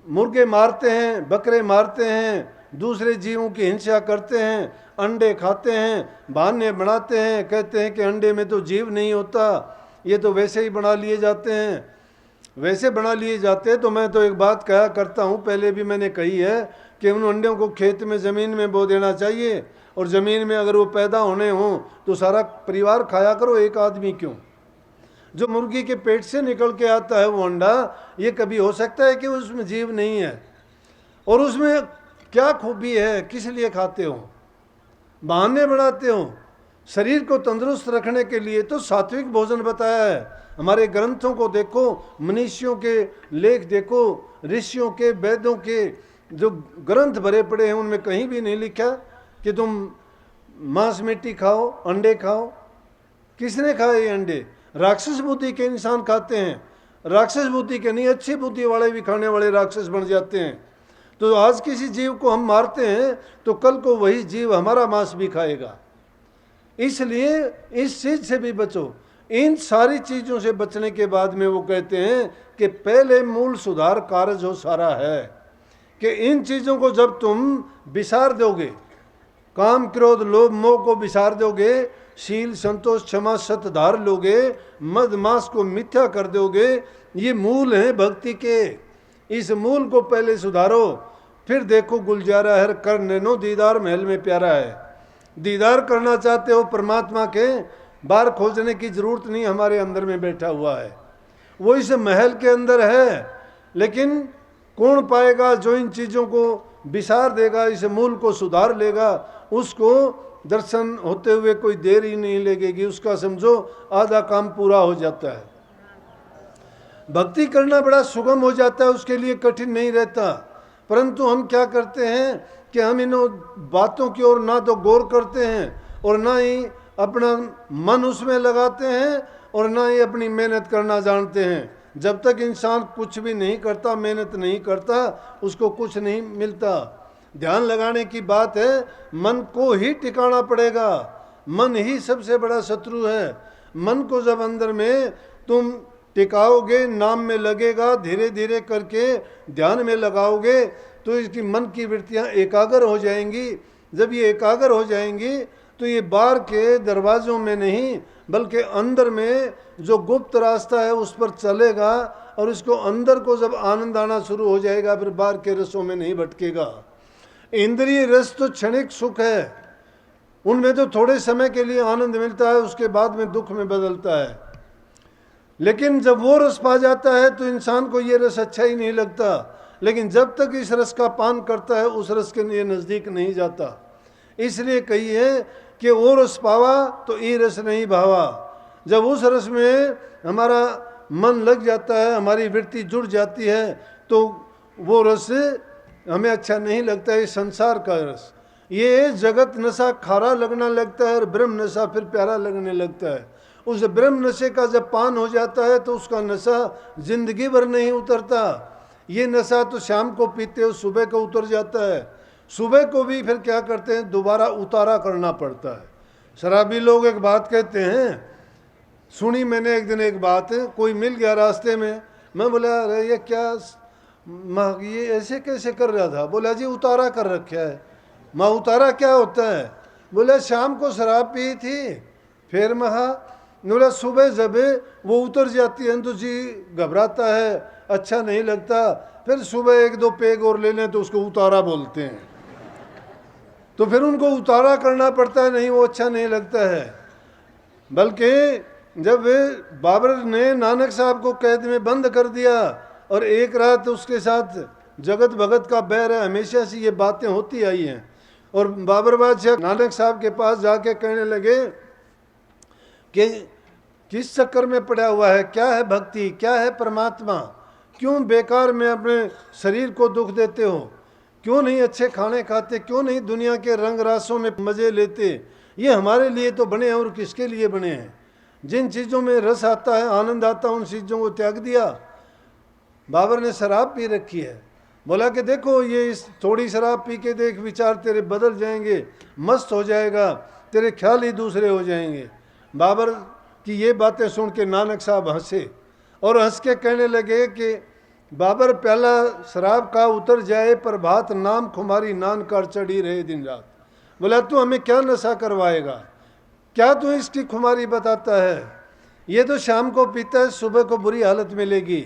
S2: मुर्गे मारते हैं, बकरे मारते हैं, दूसरे जीवों की हिंसा करते हैं, अंडे खाते हैं, बहाने बनाते हैं, कहते हैं कि अंडे में तो जीव नहीं होता, ये तो वैसे ही बना लिए जाते हैं, वैसे बना लिए जाते हैं। तो मैं तो एक बात कहा करता हूँ, पहले भी मैंने कही है कि उन अंडों को खेत में, ज़मीन में बो देना चाहिए, और ज़मीन में अगर वो पैदा होने हों तो सारा परिवार खाया करो, एक आदमी क्यों। जो मुर्गी के पेट से निकल के आता है वो अंडा, ये कभी हो सकता है कि उसमें जीव नहीं है। और उसमें क्या खूबी है, किस लिए खाते हो? बहाने बनाते हो। शरीर को तंदुरुस्त रखने के लिए तो सात्विक भोजन बताया है। हमारे ग्रंथों को देखो, मनीषियों के लेख देखो, ऋषियों के, वेदों के जो ग्रंथ भरे पड़े हैं, उनमें कहीं भी नहीं लिखा कि तुम मांस मिट्टी खाओ, अंडे खाओ। किसने खाए ये अंडे? राक्षस बुद्धि के इंसान खाते हैं। राक्षस बुद्धि के नहीं, अच्छी बुद्धि वाले भी खाने वाले राक्षस बन जाते हैं। तो आज किसी जीव को हम मारते हैं तो कल को वही जीव हमारा मांस भी खाएगा। इसलिए इस चीज से भी बचो। इन सारी चीजों से बचने के बाद में वो कहते हैं कि पहले मूल सुधार कार्य हो सारा है, कि इन चीजों को जब तुम विसार दोगे, काम क्रोध लोभ मोह को विसार दोगे, शील संतोष क्षमा सत्य धार लोगे, मद मास को मिथ्या कर दोगे, ये मूल हैं भक्ति के। इस मूल को पहले सुधारो, फिर देखो गुलजारा हर कर नैनो दीदार महल में प्यारा है। दीदार करना चाहते हो परमात्मा के, बाहर खोजने की जरूरत नहीं, हमारे अंदर में बैठा हुआ है, वो इस महल के अंदर है। लेकिन कौन पाएगा? जो इन चीज़ों को विसार देगा, इस मूल को सुधार लेगा, उसको दर्शन होते हुए कोई देर ही नहीं लगेगी, उसका समझो आधा काम पूरा हो जाता है। भक्ति करना बड़ा सुगम हो जाता है, उसके लिए कठिन नहीं रहता। परंतु हम क्या करते हैं कि हम इन बातों की ओर ना तो गौर करते हैं और ना ही अपना मन उसमें लगाते हैं और ना ही अपनी मेहनत करना जानते हैं। जब तक इंसान कुछ भी नहीं करता, मेहनत नहीं करता, उसको कुछ नहीं मिलता। ध्यान लगाने की बात है, मन को ही टिकाना पड़ेगा। मन ही सबसे बड़ा शत्रु है। मन को जब अंदर में तुम टिकाओगे, नाम में लगेगा, धीरे धीरे करके ध्यान में लगाओगे, तो इसकी मन की वृत्तियां एकाग्र हो जाएंगी। जब ये एकाग्र हो जाएंगी तो ये बाहर के दरवाजों में नहीं, बल्कि अंदर में जो गुप्त रास्ता है उस पर चलेगा, और इसको अंदर को जब आनंद आना शुरू हो जाएगा, फिर बाहर के रसों में नहीं भटकेगा। इंद्रिय रस तो क्षणिक सुख है, उनमें तो थोड़े समय के लिए आनंद मिलता है, उसके बाद में दुख में बदलता है। लेकिन जब वो रस पा जाता है तो इंसान को ये रस अच्छा ही नहीं लगता। लेकिन जब तक इस रस का पान करता है, उस रस के लिए नज़दीक नहीं जाता। इसलिए कहिए कि वो रस पावा तो ई रस नहीं भावा। जब उस रस में हमारा मन लग जाता है, हमारी वृत्ति जुड़ जाती है, तो वो रस हमें अच्छा नहीं लगता है। संसार का रस, ये जगत नशा खारा लगना लगता है और ब्रह्म नशा फिर प्यारा लगने लगता है। उस ब्रह्म नशे का जब पान हो जाता है तो उसका नशा जिंदगी भर नहीं उतरता। ये नशा तो शाम को पीते हो, सुबह को उतर जाता है। सुबह को भी फिर क्या करते हैं, दोबारा उतारा करना पड़ता है। शराबी लोग एक बात कहते हैं, सुनी मैंने एक दिन एक बात, कोई मिल गया रास्ते में, मैं बोला अरे ये क्या, ये ऐसे कैसे कर रहा था? बोला जी उतारा कर रखा है। माँ उतारा क्या होता है? बोला शाम को शराब पी थी, फिर महा। बोला सुबह जब वो उतर जाती है तो जी घबराता है, अच्छा नहीं लगता, फिर सुबह एक दो पेग और ले लें तो उसको उतारा बोलते हैं। तो फिर उनको उतारा करना पड़ता है, नहीं वो अच्छा नहीं लगता है। बल्कि जब बाबर ने नानक साहब को कैद में बंद कर दिया और एक रात उसके साथ जगत भगत का बैर है, हमेशा से ये बातें होती आई हैं, और बाबर बादशाह नानक साहब के पास जाके कहने लगे कि किस चक्कर में पड़ा हुआ है, क्या है भक्ति, क्या है परमात्मा, क्यों बेकार में अपने शरीर को दुख देते हो, क्यों नहीं अच्छे खाने खाते, क्यों नहीं दुनिया के रंग रासों में मज़े लेते? ये हमारे लिए तो बने हैं, और किसके लिए बने हैं? जिन चीज़ों में रस आता है, आनंद आता है, उन चीज़ों को त्याग दिया। बाबर ने शराब पी रखी है, बोला कि देखो ये इस थोड़ी शराब पी के देख, विचार तेरे बदल जाएंगे, मस्त हो जाएगा, तेरे ख्याल ही दूसरे हो जाएंगे। बाबर की ये बातें सुन के नानक साहब हंसे और हंस के कहने लगे कि बाबर प्याला शराब का उतर जाए, पर भात नाम खुमारी नान कर चढ़ी रहे दिन रात। बोला तू हमें क्या नशा करवाएगा, क्या तू इसकी खुमारी बताता है? ये तो शाम को पीता है, सुबह को बुरी हालत मिलेगी।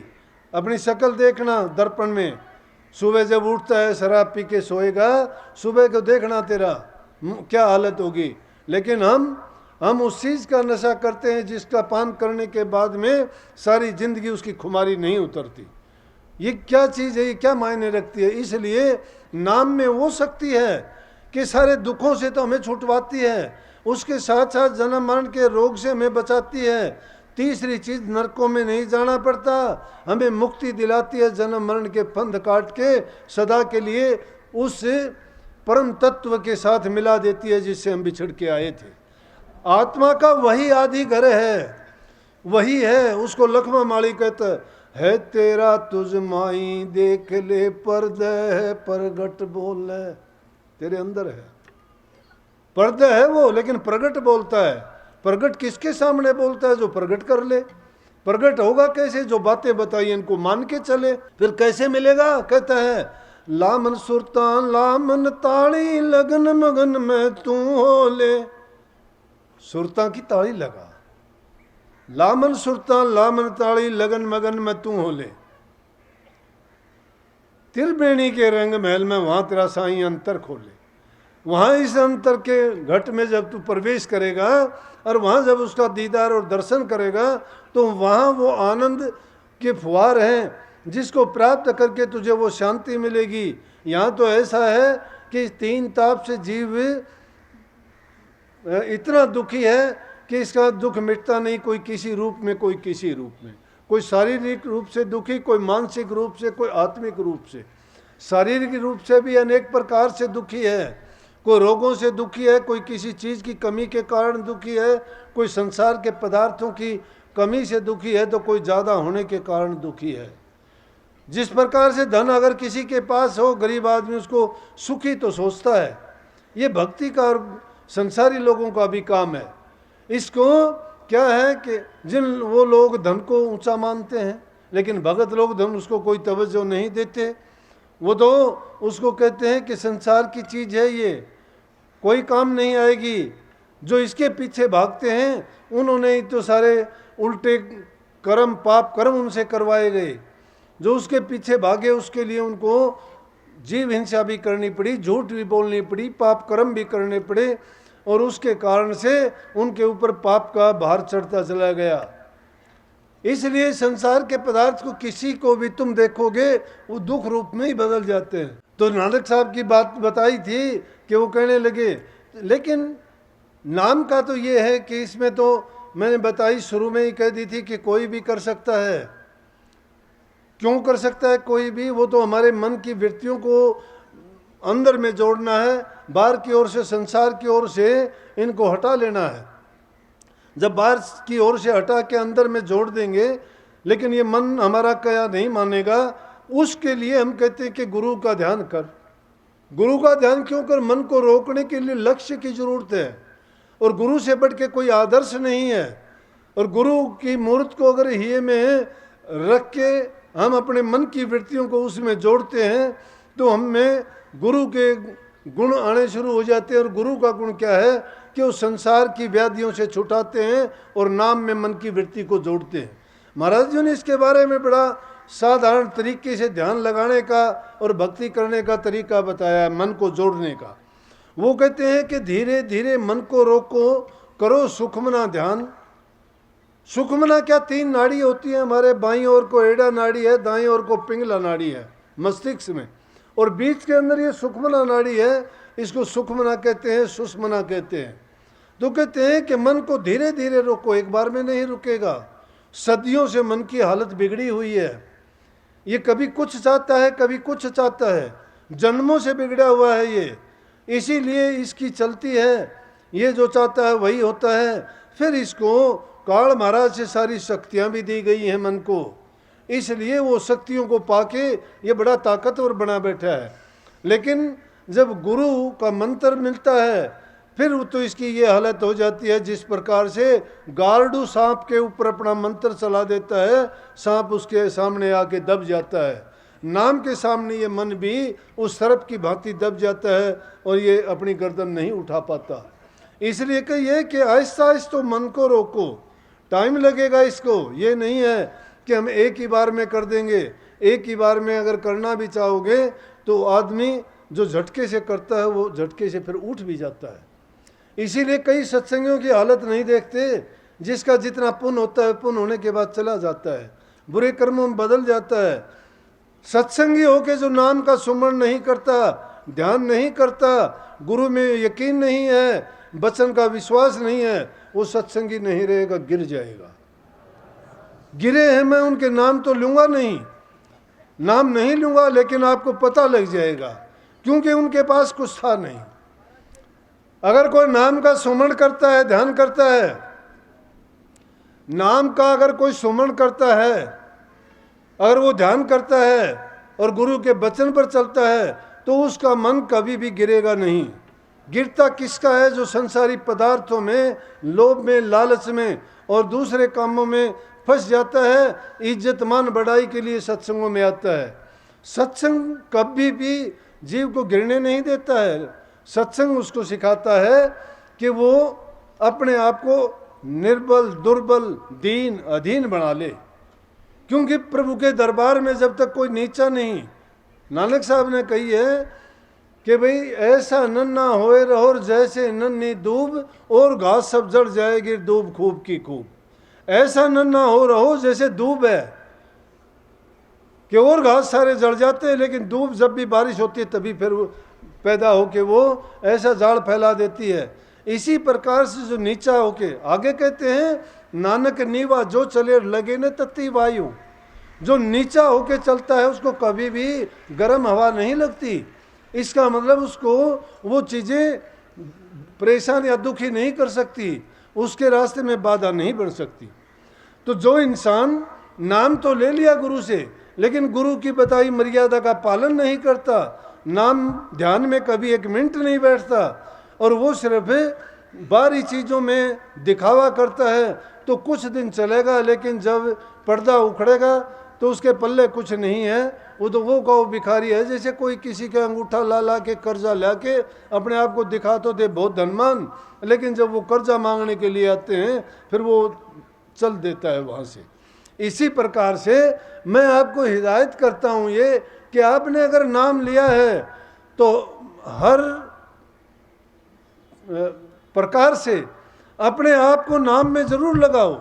S2: अपनी शक्ल देखना दर्पण में, सुबह जब उठता है शराब पी के सोएगा, सुबह को देखना तेरा क्या हालत होगी। लेकिन हम उस चीज़ का नशा करते हैं जिसका पान करने के बाद में सारी जिंदगी उसकी खुमारी नहीं उतरती। ये क्या चीज़ है, ये क्या मायने रखती है। इसलिए नाम में वो शक्ति है कि सारे दुखों से तो हमें छुटवाती है, उसके साथ साथ जन्म मरण के रोग से हमें बचाती है। तीसरी चीज़, नरकों में नहीं जाना पड़ता, हमें मुक्ति दिलाती है, जन्म मरण के फंद काट के सदा के लिए उस परम तत्व के साथ मिला देती है जिससे हम बिछड़ के आए थे। आत्मा का वही आदि घर है, वही है। उसको लखमा माली कहता है तेरा तुझ माई देख ले पर्दा है प्रगट बोल है, तेरे अंदर है। पर्दा है वो, लेकिन प्रगट बोलता है। प्रगट किसके सामने बोलता है? जो प्रगट कर ले। प्रगट होगा कैसे? जो बातें बताई इनको मान के चले। फिर कैसे मिलेगा? कहता है लामन सुरतान लामन ताड़ी लगन मगन में तू हो ले। सुरता की ताड़ी लगा, लामन सुरतान लामन ताड़ी लगन मगन में तू हो ले। त्रिवेणी के रंग महल में वहां तेरा साईं अंतर खोले। वहां इस अंतर के घट में जब तू प्रवेश करेगा और वहां जब उसका दीदार और दर्शन करेगा तो वहां वो आनंद के फुहार हैं जिसको प्राप्त करके तुझे वो शांति मिलेगी। यहाँ तो ऐसा है कि तीन ताप से जीव इतना दुखी है कि इसका दुख मिटता नहीं, कोई किसी रूप में, कोई किसी रूप में, कोई शारीरिक रूप से दुखी, कोई मानसिक रूप से, कोई आत्मिक रूप से। शारीरिक रूप से भी अनेक प्रकार से दुखी है, कोई रोगों से दुखी है, कोई किसी चीज़ की कमी के कारण दुखी है, कोई संसार के पदार्थों की कमी से दुखी है, तो कोई ज़्यादा होने के कारण दुखी है। जिस प्रकार से धन अगर किसी के पास हो, गरीब आदमी उसको सुखी तो सोचता है। ये भक्ति का और संसारी लोगों का भी काम है। इसको क्या है कि जिन वो लोग धन को ऊंचा मानते हैं, लेकिन भगत लोग धन उसको कोई तवज्जो नहीं देते। वो तो उसको कहते हैं कि संसार की चीज़ है, ये कोई काम नहीं आएगी। जो इसके पीछे भागते हैं उन्होंने ही तो सारे उल्टे कर्म, पाप कर्म उनसे करवाए गए। जो उसके पीछे भागे उसके लिए उनको जीव हिंसा भी करनी पड़ी, झूठ भी बोलनी पड़ी, पाप कर्म भी करने पड़े, और उसके कारण से उनके ऊपर पाप का भार चढ़ता चला गया। इसलिए संसार के पदार्थ को किसी को भी तुम देखोगे वो दुख रूप में ही बदल जाते हैं। तो नानक साहब की बात बताई थी कि वो कहने लगे, लेकिन नाम का तो ये है कि इसमें तो मैंने बताई शुरू में ही कह दी थी कि कोई भी कर सकता है। क्यों कर सकता है कोई भी? वो तो हमारे मन की वृत्तियों को अंदर में जोड़ना है, बाहर की ओर से, संसार की ओर से इनको हटा लेना है। जब बाहर की ओर से हटा के अंदर में जोड़ देंगे, लेकिन ये मन हमारा क्या नहीं मानेगा, उसके लिए हम कहते हैं कि गुरु का ध्यान कर। गुरु का ध्यान क्यों कर? मन को रोकने के लिए लक्ष्य की जरूरत है, और गुरु से बढ़ के कोई आदर्श नहीं है। और गुरु की मूर्त को अगर हिये में रख के हम अपने मन की वृत्तियों को उसमें जोड़ते हैं तो हमें गुरु के गुण आने शुरू हो जाते हैं। और गुरु का गुण क्या है कि वो संसार की व्याधियों से छुटाते हैं और नाम में मन की वृत्ति को जोड़ते हैं। महाराज जी ने इसके बारे में बड़ा साधारण तरीके से ध्यान लगाने का और भक्ति करने का तरीका बताया है, मन को जोड़ने का। वो कहते हैं कि धीरे धीरे मन को रोको, करो सुखमना ध्यान। सुखमना क्या? तीन नाड़ी होती है हमारे, बाईं ओर को एड़ा नाड़ी है, दाईं ओर को पिंगला नाड़ी है मस्तिष्क में, और बीच के अंदर ये सुखमना नाड़ी है। इसको सुखमना कहते हैं, सुषमना कहते हैं। तो कहते हैं कि मन को धीरे धीरे रोको, एक बार में नहीं रुकेगा। सदियों से मन की हालत बिगड़ी हुई है, ये कभी कुछ चाहता है, कभी कुछ चाहता है, जन्मों से बिगड़ा हुआ है ये। इसीलिए इसकी चलती है, ये जो चाहता है वही होता है। फिर इसको काल महाराज से सारी शक्तियाँ भी दी गई हैं मन को, इसलिए वो शक्तियों को पाके ये बड़ा ताकतवर बना बैठा है। लेकिन जब गुरु का मंत्र मिलता है फिर तो इसकी ये हालत हो जाती है जिस प्रकार से गार्डू सांप के ऊपर अपना मंत्र चला देता है, सांप उसके सामने आके दब जाता है। नाम के सामने ये मन भी उस सर्प की भांति दब जाता है और ये अपनी गर्दन नहीं उठा पाता। इसलिए कहिए कि आहिस्ता आहिस्ता मन को रोको, टाइम लगेगा इसको। ये नहीं है कि हम एक ही बार में कर देंगे। एक ही बार में अगर करना भी चाहोगे तो आदमी जो झटके से करता है वो झटके से फिर उठ भी जाता है। इसीलिए कई सत्संगियों की हालत नहीं देखते, जिसका जितना पुण्य होता है पुण्य होने के बाद चला जाता है, बुरे कर्मों में बदल जाता है। सत्संगी होके जो नाम का सुमरण नहीं करता, ध्यान नहीं करता, गुरु में यकीन नहीं है, वचन का विश्वास नहीं है, वो सत्संगी नहीं रहेगा, गिर जाएगा। गिरे हैं, मैं उनके नाम तो लूंगा नहीं, नाम नहीं लूंगा, लेकिन आपको पता लग जाएगा, क्योंकि उनके पास कुछ था नहीं। अगर कोई नाम का सुमरण करता है, ध्यान करता है, नाम का अगर कोई सुमरण करता है, अगर वो ध्यान करता है और गुरु के वचन पर चलता है, तो उसका मन कभी भी गिरेगा नहीं। गिरता किसका है? जो संसारी पदार्थों में, लोभ में, लालच में और दूसरे कामों में फंस जाता है, इज्जत मान बढ़ाई के लिए सत्संगों में आता है। सत्संग कभी भी जीव को गिरने नहीं देता है। सत्संग उसको सिखाता है कि वो अपने आप को निर्बल, दुर्बल, दीन, अधीन बना ले, क्योंकि प्रभु के दरबार में जब तक कोई नीचा नहीं, नानक साहब ने कही है कि भाई ऐसा नन्ना होए रहो जैसे नन्ही दूब, और घास सब जड़ जाएगी दूब खूब की खूब। ऐसा नन्ना हो रहो जैसे दूब है कि और घास सारे जड़ जाते हैं, लेकिन दूब जब भी बारिश होती है तभी फिर पैदा होके वो ऐसा जाड़ फैला देती है। इसी प्रकार से जो नीचा होके, आगे कहते हैं नानक नीवा जो चले लगे न तत्ती वायु, जो नीचा होके चलता है उसको कभी भी गर्म हवा नहीं लगती। इसका मतलब उसको वो चीज़ें परेशान या दुखी नहीं कर सकती, उसके रास्ते में बाधा नहीं बन सकती। तो जो इंसान नाम तो ले लिया गुरु से, लेकिन गुरु की बताई मर्यादा का पालन नहीं करता, नाम ध्यान में कभी एक मिनट नहीं बैठता, और वो सिर्फ बाहरी चीज़ों में दिखावा करता है, तो कुछ दिन चलेगा, लेकिन जब पर्दा उखड़ेगा तो उसके पल्ले कुछ नहीं है। वो तो वो गौ भिखारी है, जैसे कोई किसी का अंगूठा ला ला के कर्जा ला के अपने आप को दिखा तो दे बहुत धनवान, लेकिन जब वो कर्जा मांगने के लिए आते हैं फिर वो चल देता है वहाँ से। इसी प्रकार से मैं आपको हिदायत करता हूँ ये कि आपने अगर नाम लिया है तो हर प्रकार से अपने आप को नाम में जरूर लगाओ,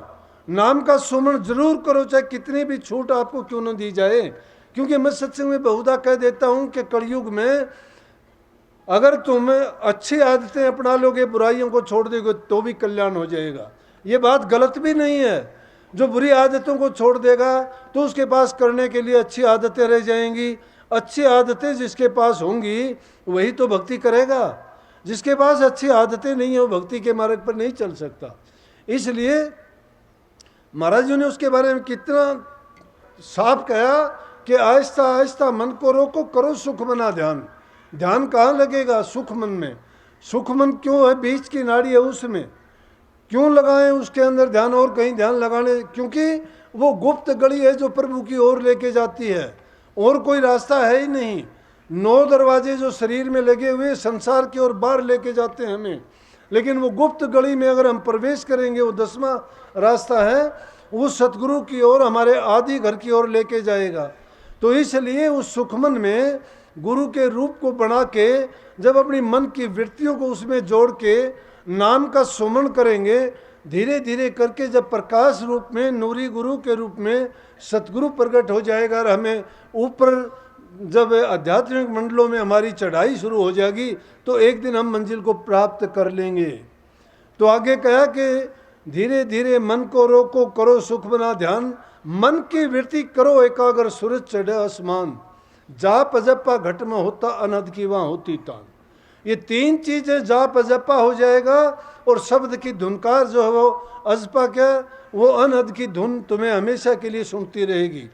S2: नाम का सुमरण जरूर करो, चाहे कितनी भी छूट आपको क्यों न दी जाए। क्योंकि मैं सत्संग में बहुधा कह देता हूँ कि कलयुग में अगर तुम अच्छी आदतें अपना लोगे, बुराइयों को छोड़ दोगे, तो भी कल्याण हो जाएगा। ये बात गलत भी नहीं है। जो बुरी आदतों को छोड़ देगा तो उसके पास करने के लिए अच्छी आदतें रह जाएंगी। अच्छी आदतें जिसके पास होंगी वही तो भक्ति करेगा। जिसके पास अच्छी आदतें नहीं है वो भक्ति के मार्ग पर नहीं चल सकता। इसलिए महाराज जी ने उसके बारे में कितना साफ कहा कि आहिस्ता आहिस्ता मन को रोको, करो सुख मना ध्यान। ध्यान कहाँ लगेगा? सुख मन में। सुख मन क्यों है? बीच की नाड़ी है उसमें। क्यों लगाएं उसके अंदर ध्यान और कहीं ध्यान लगाने? क्योंकि वो गुप्त गली है जो प्रभु की ओर लेके जाती है, और कोई रास्ता है ही नहीं। 9 दरवाजे जो शरीर में लगे हुए संसार की ओर बाहर लेके जाते हैं हमें, लेकिन वो गुप्त गली में अगर हम प्रवेश करेंगे, वो 10वां रास्ता है, वो सतगुरु की ओर, हमारे आदि घर की ओर लेके जाएगा। तो इसलिए उस सुखमन में गुरु के रूप को बना के जब अपनी मन की वृत्तियों को उसमें जोड़ के नाम का सुमन करेंगे, धीरे धीरे करके जब प्रकाश रूप में, नूरी गुरु के रूप में सतगुरु प्रकट हो जाएगा, और हमें ऊपर जब आध्यात्मिक मंडलों में हमारी चढ़ाई शुरू हो जाएगी, तो एक दिन हम मंजिल को प्राप्त कर लेंगे। तो आगे कहा कि धीरे धीरे मन को रोको, करो सुख बना ध्यान, मन की वृत्ति करो एकाग्र, सूरज चढ़े आसमान, जाप जपा घट में होता, अनहद की वहाँ होती तान। ये 3 चीजें जाप जपा हो जाएगा, और शब्द की धुनकार जो है वो अजपा क्या, वो अनहद की धुन तुम्हें हमेशा के लिए सुनती रहेगी।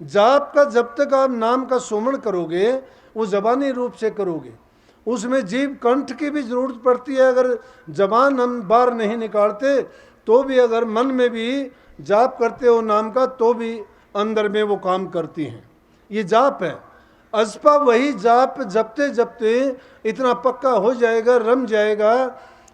S2: जाप का जब तक आप नाम का सुमरण करोगे, वो जबानी रूप से करोगे, उसमें जीव कंठ की भी जरूरत पड़ती है। अगर जबान हम बाहर नहीं निकालते तो भी, अगर मन में भी जाप करते हो नाम का, तो भी अंदर में वो काम करती हैं। ये जाप है। अजपा वही जाप जपते जपते इतना पक्का हो जाएगा, रम जाएगा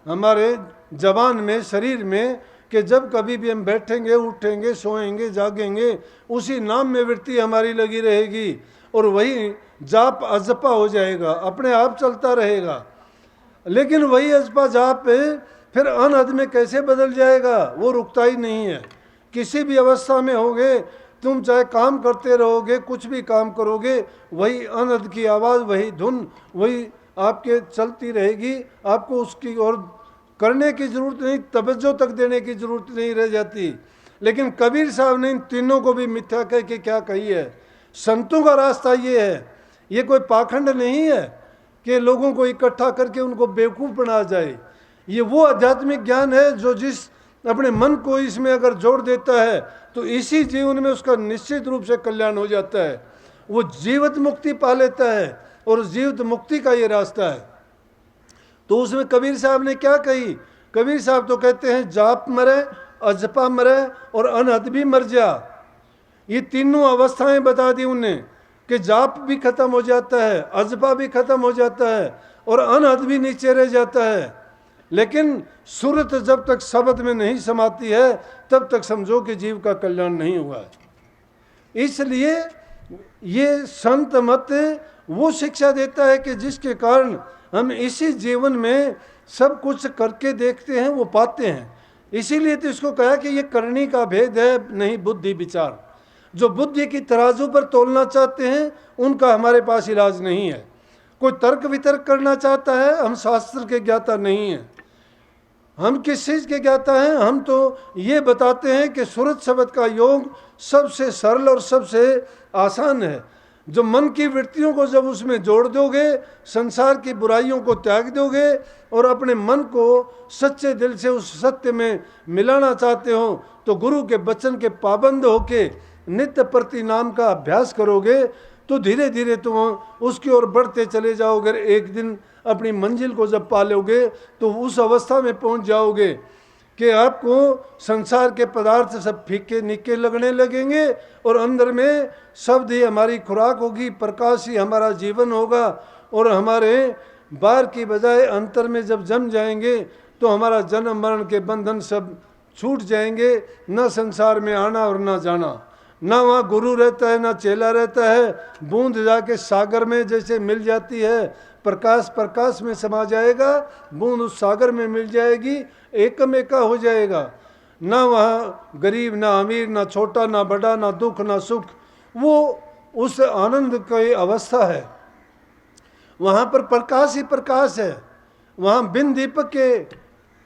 S2: हमारे जबान में, शरीर में, कि जब कभी भी हम बैठेंगे, उठेंगे, सोएंगे, जागेंगे, उसी नाम में वृत्ति हमारी लगी रहेगी, और वही जाप अजपा हो जाएगा, अपने आप चलता रहेगा। लेकिन वही अजपा जाप फिर अनहद में कैसे बदल जाएगा? वो रुकता ही नहीं है। किसी भी अवस्था में होगे तुम चाहे काम करते रहोगे, कुछ भी काम करोगे, वही अनहद की आवाज़, वही धुन, वही आपके चलती रहेगी। आपको उसकी और करने की ज़रूरत नहीं, तवज्जो तक देने की ज़रूरत नहीं रह जाती। लेकिन कबीर साहब ने इन तीनों को भी मिथ्या कह के क्या कही है। संतों का रास्ता ये है, ये कोई पाखंड नहीं है कि लोगों को इकट्ठा करके उनको बेवकूफ़ बना जाए। ये वो आध्यात्मिक ज्ञान है जो जिस अपने मन को इसमें अगर जोड़ देता है तो इसी जीवन में उसका निश्चित रूप से कल्याण हो जाता है। वो जीवित मुक्ति पा लेता है और जीवित मुक्ति का ये रास्ता है। तो उसमें कबीर साहब ने क्या कही? कबीर साहब तो कहते हैं जाप मरे, अजपा मरे और अनहद भी मर जा। ये तीनों अवस्थाएं बता दी उनने कि जाप भी खत्म हो जाता है, अजपा भी खत्म हो जाता है और अनहद भी नीचे रह जाता है। लेकिन सूरत जब तक शब्द में नहीं समाती है तब तक समझो कि जीव का कल्याण नहीं हुआ है। इसलिए ये संत मत वो शिक्षा देता है कि जिसके कारण हम इसी जीवन में सब कुछ करके देखते हैं, वो पाते हैं। इसीलिए तो इसको कहा कि ये करनी का भेद है, नहीं बुद्धि विचार। जो बुद्धि की तराजू पर तोलना चाहते हैं उनका हमारे पास इलाज नहीं है। कोई तर्क वितर्क करना चाहता है, हम शास्त्र के ज्ञाता नहीं हैं। हम किस चीज़ के ज्ञाता हैं? हम तो ये बताते हैं कि सूरत शब्द का योग सबसे सरल और सबसे आसान है। जो मन की वृत्तियों को जब उसमें जोड़ दोगे, संसार की बुराइयों को त्याग दोगे और अपने मन को सच्चे दिल से उस सत्य में मिलाना चाहते हो, तो गुरु के वचन के पाबंद होके नित्य प्रति नाम का अभ्यास करोगे तो धीरे धीरे तुम उसकी ओर बढ़ते चले जाओगे। एक दिन अपनी मंजिल को जब पा लोगे तो उस अवस्था में पहुंच जाओगे कि आपको संसार के पदार्थ सब फीके निके लगने लगेंगे और अंदर में शब्द ही हमारी खुराक होगी, प्रकाश ही हमारा जीवन होगा। और हमारे बाहर की बजाय अंतर में जब जम जाएंगे तो हमारा जन्म मरण के बंधन सब छूट जाएंगे। न संसार में आना और न जाना, ना वहाँ गुरु रहता है ना चेला रहता है। बूंद जाके सागर में जैसे मिल जाती है, प्रकाश प्रकाश में समा जाएगा, बूंद उस सागर में मिल जाएगी, एकम एका हो जाएगा। ना वहाँ गरीब ना अमीर, ना छोटा ना बड़ा, ना दुख ना सुख, वो उस आनंद की अवस्था है। वहाँ पर प्रकाश ही प्रकाश है, वहाँ बिन दीपक के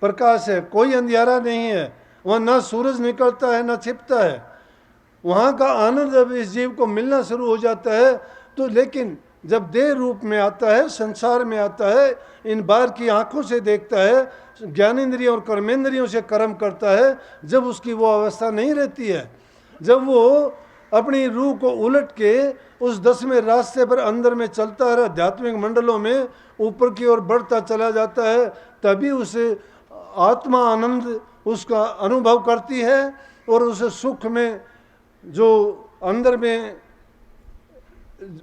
S2: प्रकाश है, कोई अंधियारा नहीं है। वहाँ ना सूरज निकलता है ना छिपता है। वहाँ का आनंद जब इस जीव को मिलना शुरू हो जाता है तो, लेकिन जब देह रूप में आता है, संसार में आता है, इन बाहर की आंखों से देखता है, ज्ञानेंद्रियों और कर्मेंद्रियों से कर्म करता है, जब उसकी वो अवस्था नहीं रहती है, जब वो अपनी रूह को उलट के उस 10वें रास्ते पर अंदर में चलता है, आध्यात्मिक मंडलों में ऊपर की ओर बढ़ता चला जाता है, तभी उसे आत्मा आनंद उसका अनुभव करती है। और उस सुख में जो अंदर में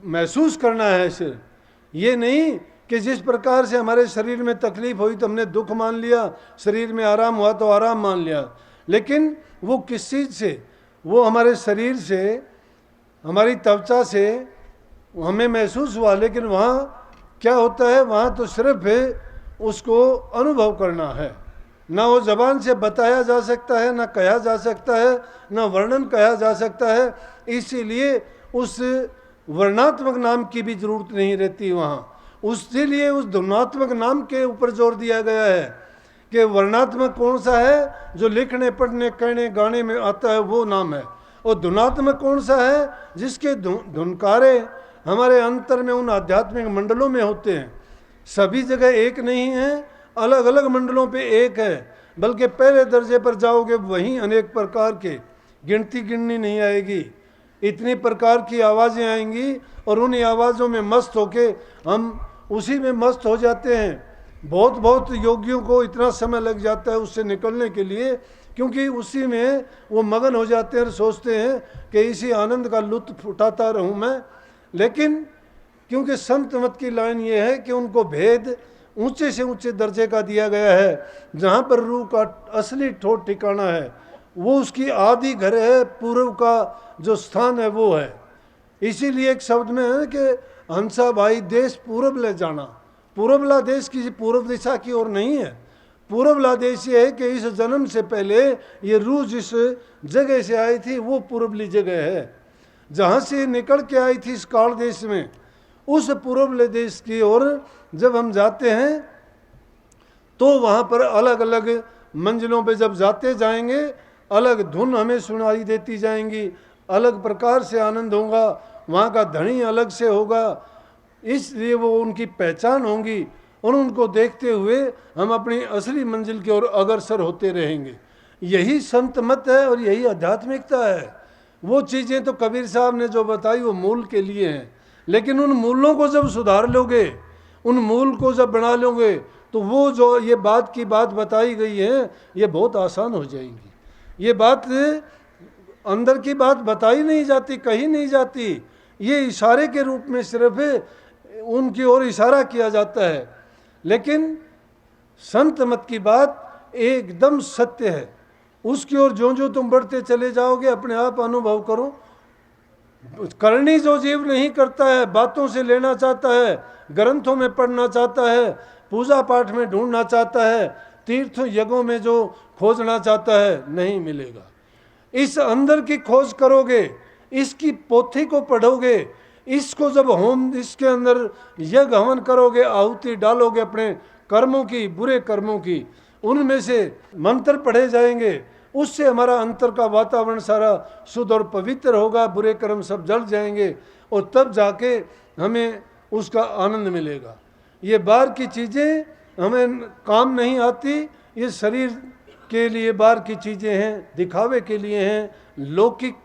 S2: महसूस करना है, सिर्फ ये नहीं कि जिस प्रकार से हमारे शरीर में तकलीफ हुई तो हमने दुख मान लिया, शरीर में आराम हुआ तो आराम मान लिया। लेकिन वो किस चीज़ से? वो हमारे शरीर से, हमारी त्वचा से हमें महसूस हुआ, लेकिन वहाँ क्या होता है? वहाँ तो सिर्फ उसको अनुभव करना है। ना वो जबान से बताया जा सकता है, ना कहा जा सकता है, ना वर्णन कहा जा सकता है। इसीलिए उस वर्णात्मक नाम की भी जरूरत नहीं रहती वहाँ। उसके लिए उस धुनात्मक नाम के ऊपर जोर दिया गया है कि वर्णात्मक कौन सा है? जो लिखने पढ़ने कहने गाने में आता है वो नाम है। और धुनात्मक कौन सा है? जिसके धुनकारे हमारे अंतर में उन आध्यात्मिक मंडलों में होते हैं। सभी जगह एक नहीं है, अलग अलग मंडलों पे एक है, बल्कि पहले दर्जे पर जाओगे वहीं अनेक प्रकार के, गिनती गिननी नहीं आएगी, इतनी प्रकार की आवाज़ें आएंगी और उन आवाज़ों में मस्त होके हम उसी में मस्त हो जाते हैं। बहुत बहुत योगियों को इतना समय लग जाता है उससे निकलने के लिए, क्योंकि उसी में वो मगन हो जाते हैं और सोचते हैं कि इसी आनंद का लुत्फ उठाता रहूँ मैं। लेकिन क्योंकि संत मत की लाइन ये है कि उनको भेद ऊंचे से ऊंचे दर्जे का दिया गया है, जहाँ पर रूह का असली ठोठ ठिकाना है, वो उसकी आदि घर है, पूर्व का जो स्थान है वो है। इसीलिए एक शब्द में है कि हंसा भाई देश पूरब ले जाना। पूरबला देश किसी पूर्व दिशा की ओर नहीं है, पूर्वला देश ये है कि इस जन्म से पहले ये रूह जिस जगह से आई थी वो पूर्वली जगह है, जहाँ से निकल के आई थी इस काल देश में, उस पूर्वले देश की ओर जब हम जाते हैं तो वहाँ पर अलग अलग मंजिलों पे जब जाते जाएंगे अलग धुन हमें सुनाई देती जाएंगी, अलग प्रकार से आनंद होगा, वहाँ का धनी अलग से होगा, इसलिए वो उनकी पहचान होगी और उनको देखते हुए हम अपनी असली मंजिल की ओर अग्रसर होते रहेंगे। यही संत मत है और यही आध्यात्मिकता है। वो चीज़ें तो कबीर साहब ने जो बताई वो मूल के लिए हैं, लेकिन उन मूलों को जब सुधार लोगे, उन मूल को जब बना लोगे, तो वो जो ये बात की बात बताई गई है ये बहुत आसान हो जाएंगी। ये बात अंदर की बात बताई नहीं जाती, कही नहीं जाती, ये इशारे के रूप में सिर्फ उनकी ओर इशारा किया जाता है, लेकिन संत मत की बात एकदम सत्य है। उसकी ओर जो जो तुम बढ़ते चले जाओगे अपने आप अनुभव करो। करनी जो जीव नहीं करता है, बातों से लेना चाहता है, ग्रंथों में पढ़ना चाहता है, पूजा पाठ में ढूंढना चाहता है, तीर्थ यज्ञों में जो खोजना चाहता है, नहीं मिलेगा। इस अंदर की खोज करोगे, इसकी पोथी को पढ़ोगे, इसको जब होम इसके अंदर यज्ञ हवन करोगे, आहुति डालोगे अपने कर्मों की, बुरे कर्मों की, उनमें से मंत्र पढ़े जाएंगे, उससे हमारा अंतर का वातावरण सारा शुद्ध और पवित्र होगा, बुरे कर्म सब जल जाएंगे और तब जाके हमें उसका आनंद मिलेगा। ये बाहर की चीज़ें हमें काम नहीं आती, ये शरीर के लिए बाहर की चीज़ें हैं, दिखावे के लिए हैं, लौकिक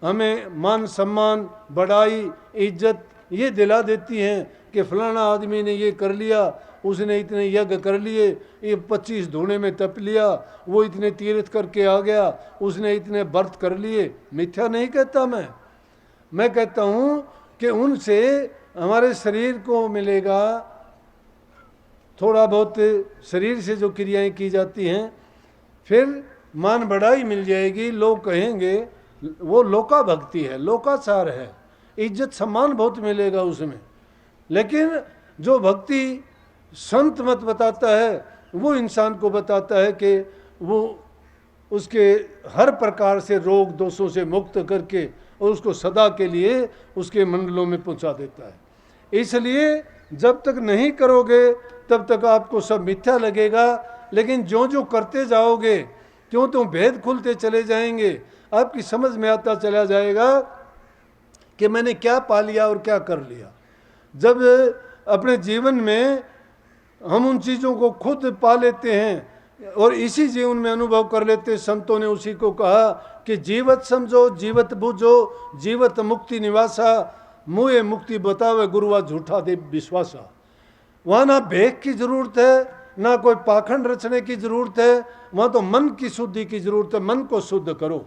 S2: हमें मान सम्मान, बड़ाई, इज्जत ये दिला देती हैं कि फलाना आदमी ने ये कर लिया, उसने इतने यज्ञ कर लिए, ये 25 धूणे में तप लिया, वो इतने तीर्थ करके आ गया, उसने इतने व्रत कर लिए। मिथ्या नहीं कहता मैं कहता हूँ कि उनसे हमारे शरीर को मिलेगा, थोड़ा बहुत शरीर से जो क्रियाएं की जाती हैं, फिर मान बढ़ाई मिल जाएगी, लोग कहेंगे वो लोका भक्ति है, लोकाचार है, इज्जत सम्मान बहुत मिलेगा उसमें। लेकिन जो भक्ति संत मत बताता है वो इंसान को बताता है कि वो उसके हर प्रकार से रोग दोषों से मुक्त करके और उसको सदा के लिए उसके मंडलों में पहुंचा देता है। इसलिए जब तक नहीं करोगे तब तक आपको सब मिथ्या लगेगा, लेकिन जो जो करते जाओगे त्यों त्यों भेद खुलते चले जाएंगे, आपकी समझ में आता चला जाएगा कि मैंने क्या पा लिया और क्या कर लिया। जब अपने जीवन में हम उन चीज़ों को खुद पा लेते हैं और इसी जीवन में अनुभव कर लेते, संतों ने उसी को कहा कि जीवत समझो, जीवत बूझो, जीवत मुक्ति निवासा, मुए मुक्ति बतावे गुरुआ झूठा दे विश्वासा। वहाँ ना भेक की जरूरत है, ना कोई पाखंड रचने की जरूरत है, वहाँ तो मन की शुद्धि की जरूरत है। मन को शुद्ध करो,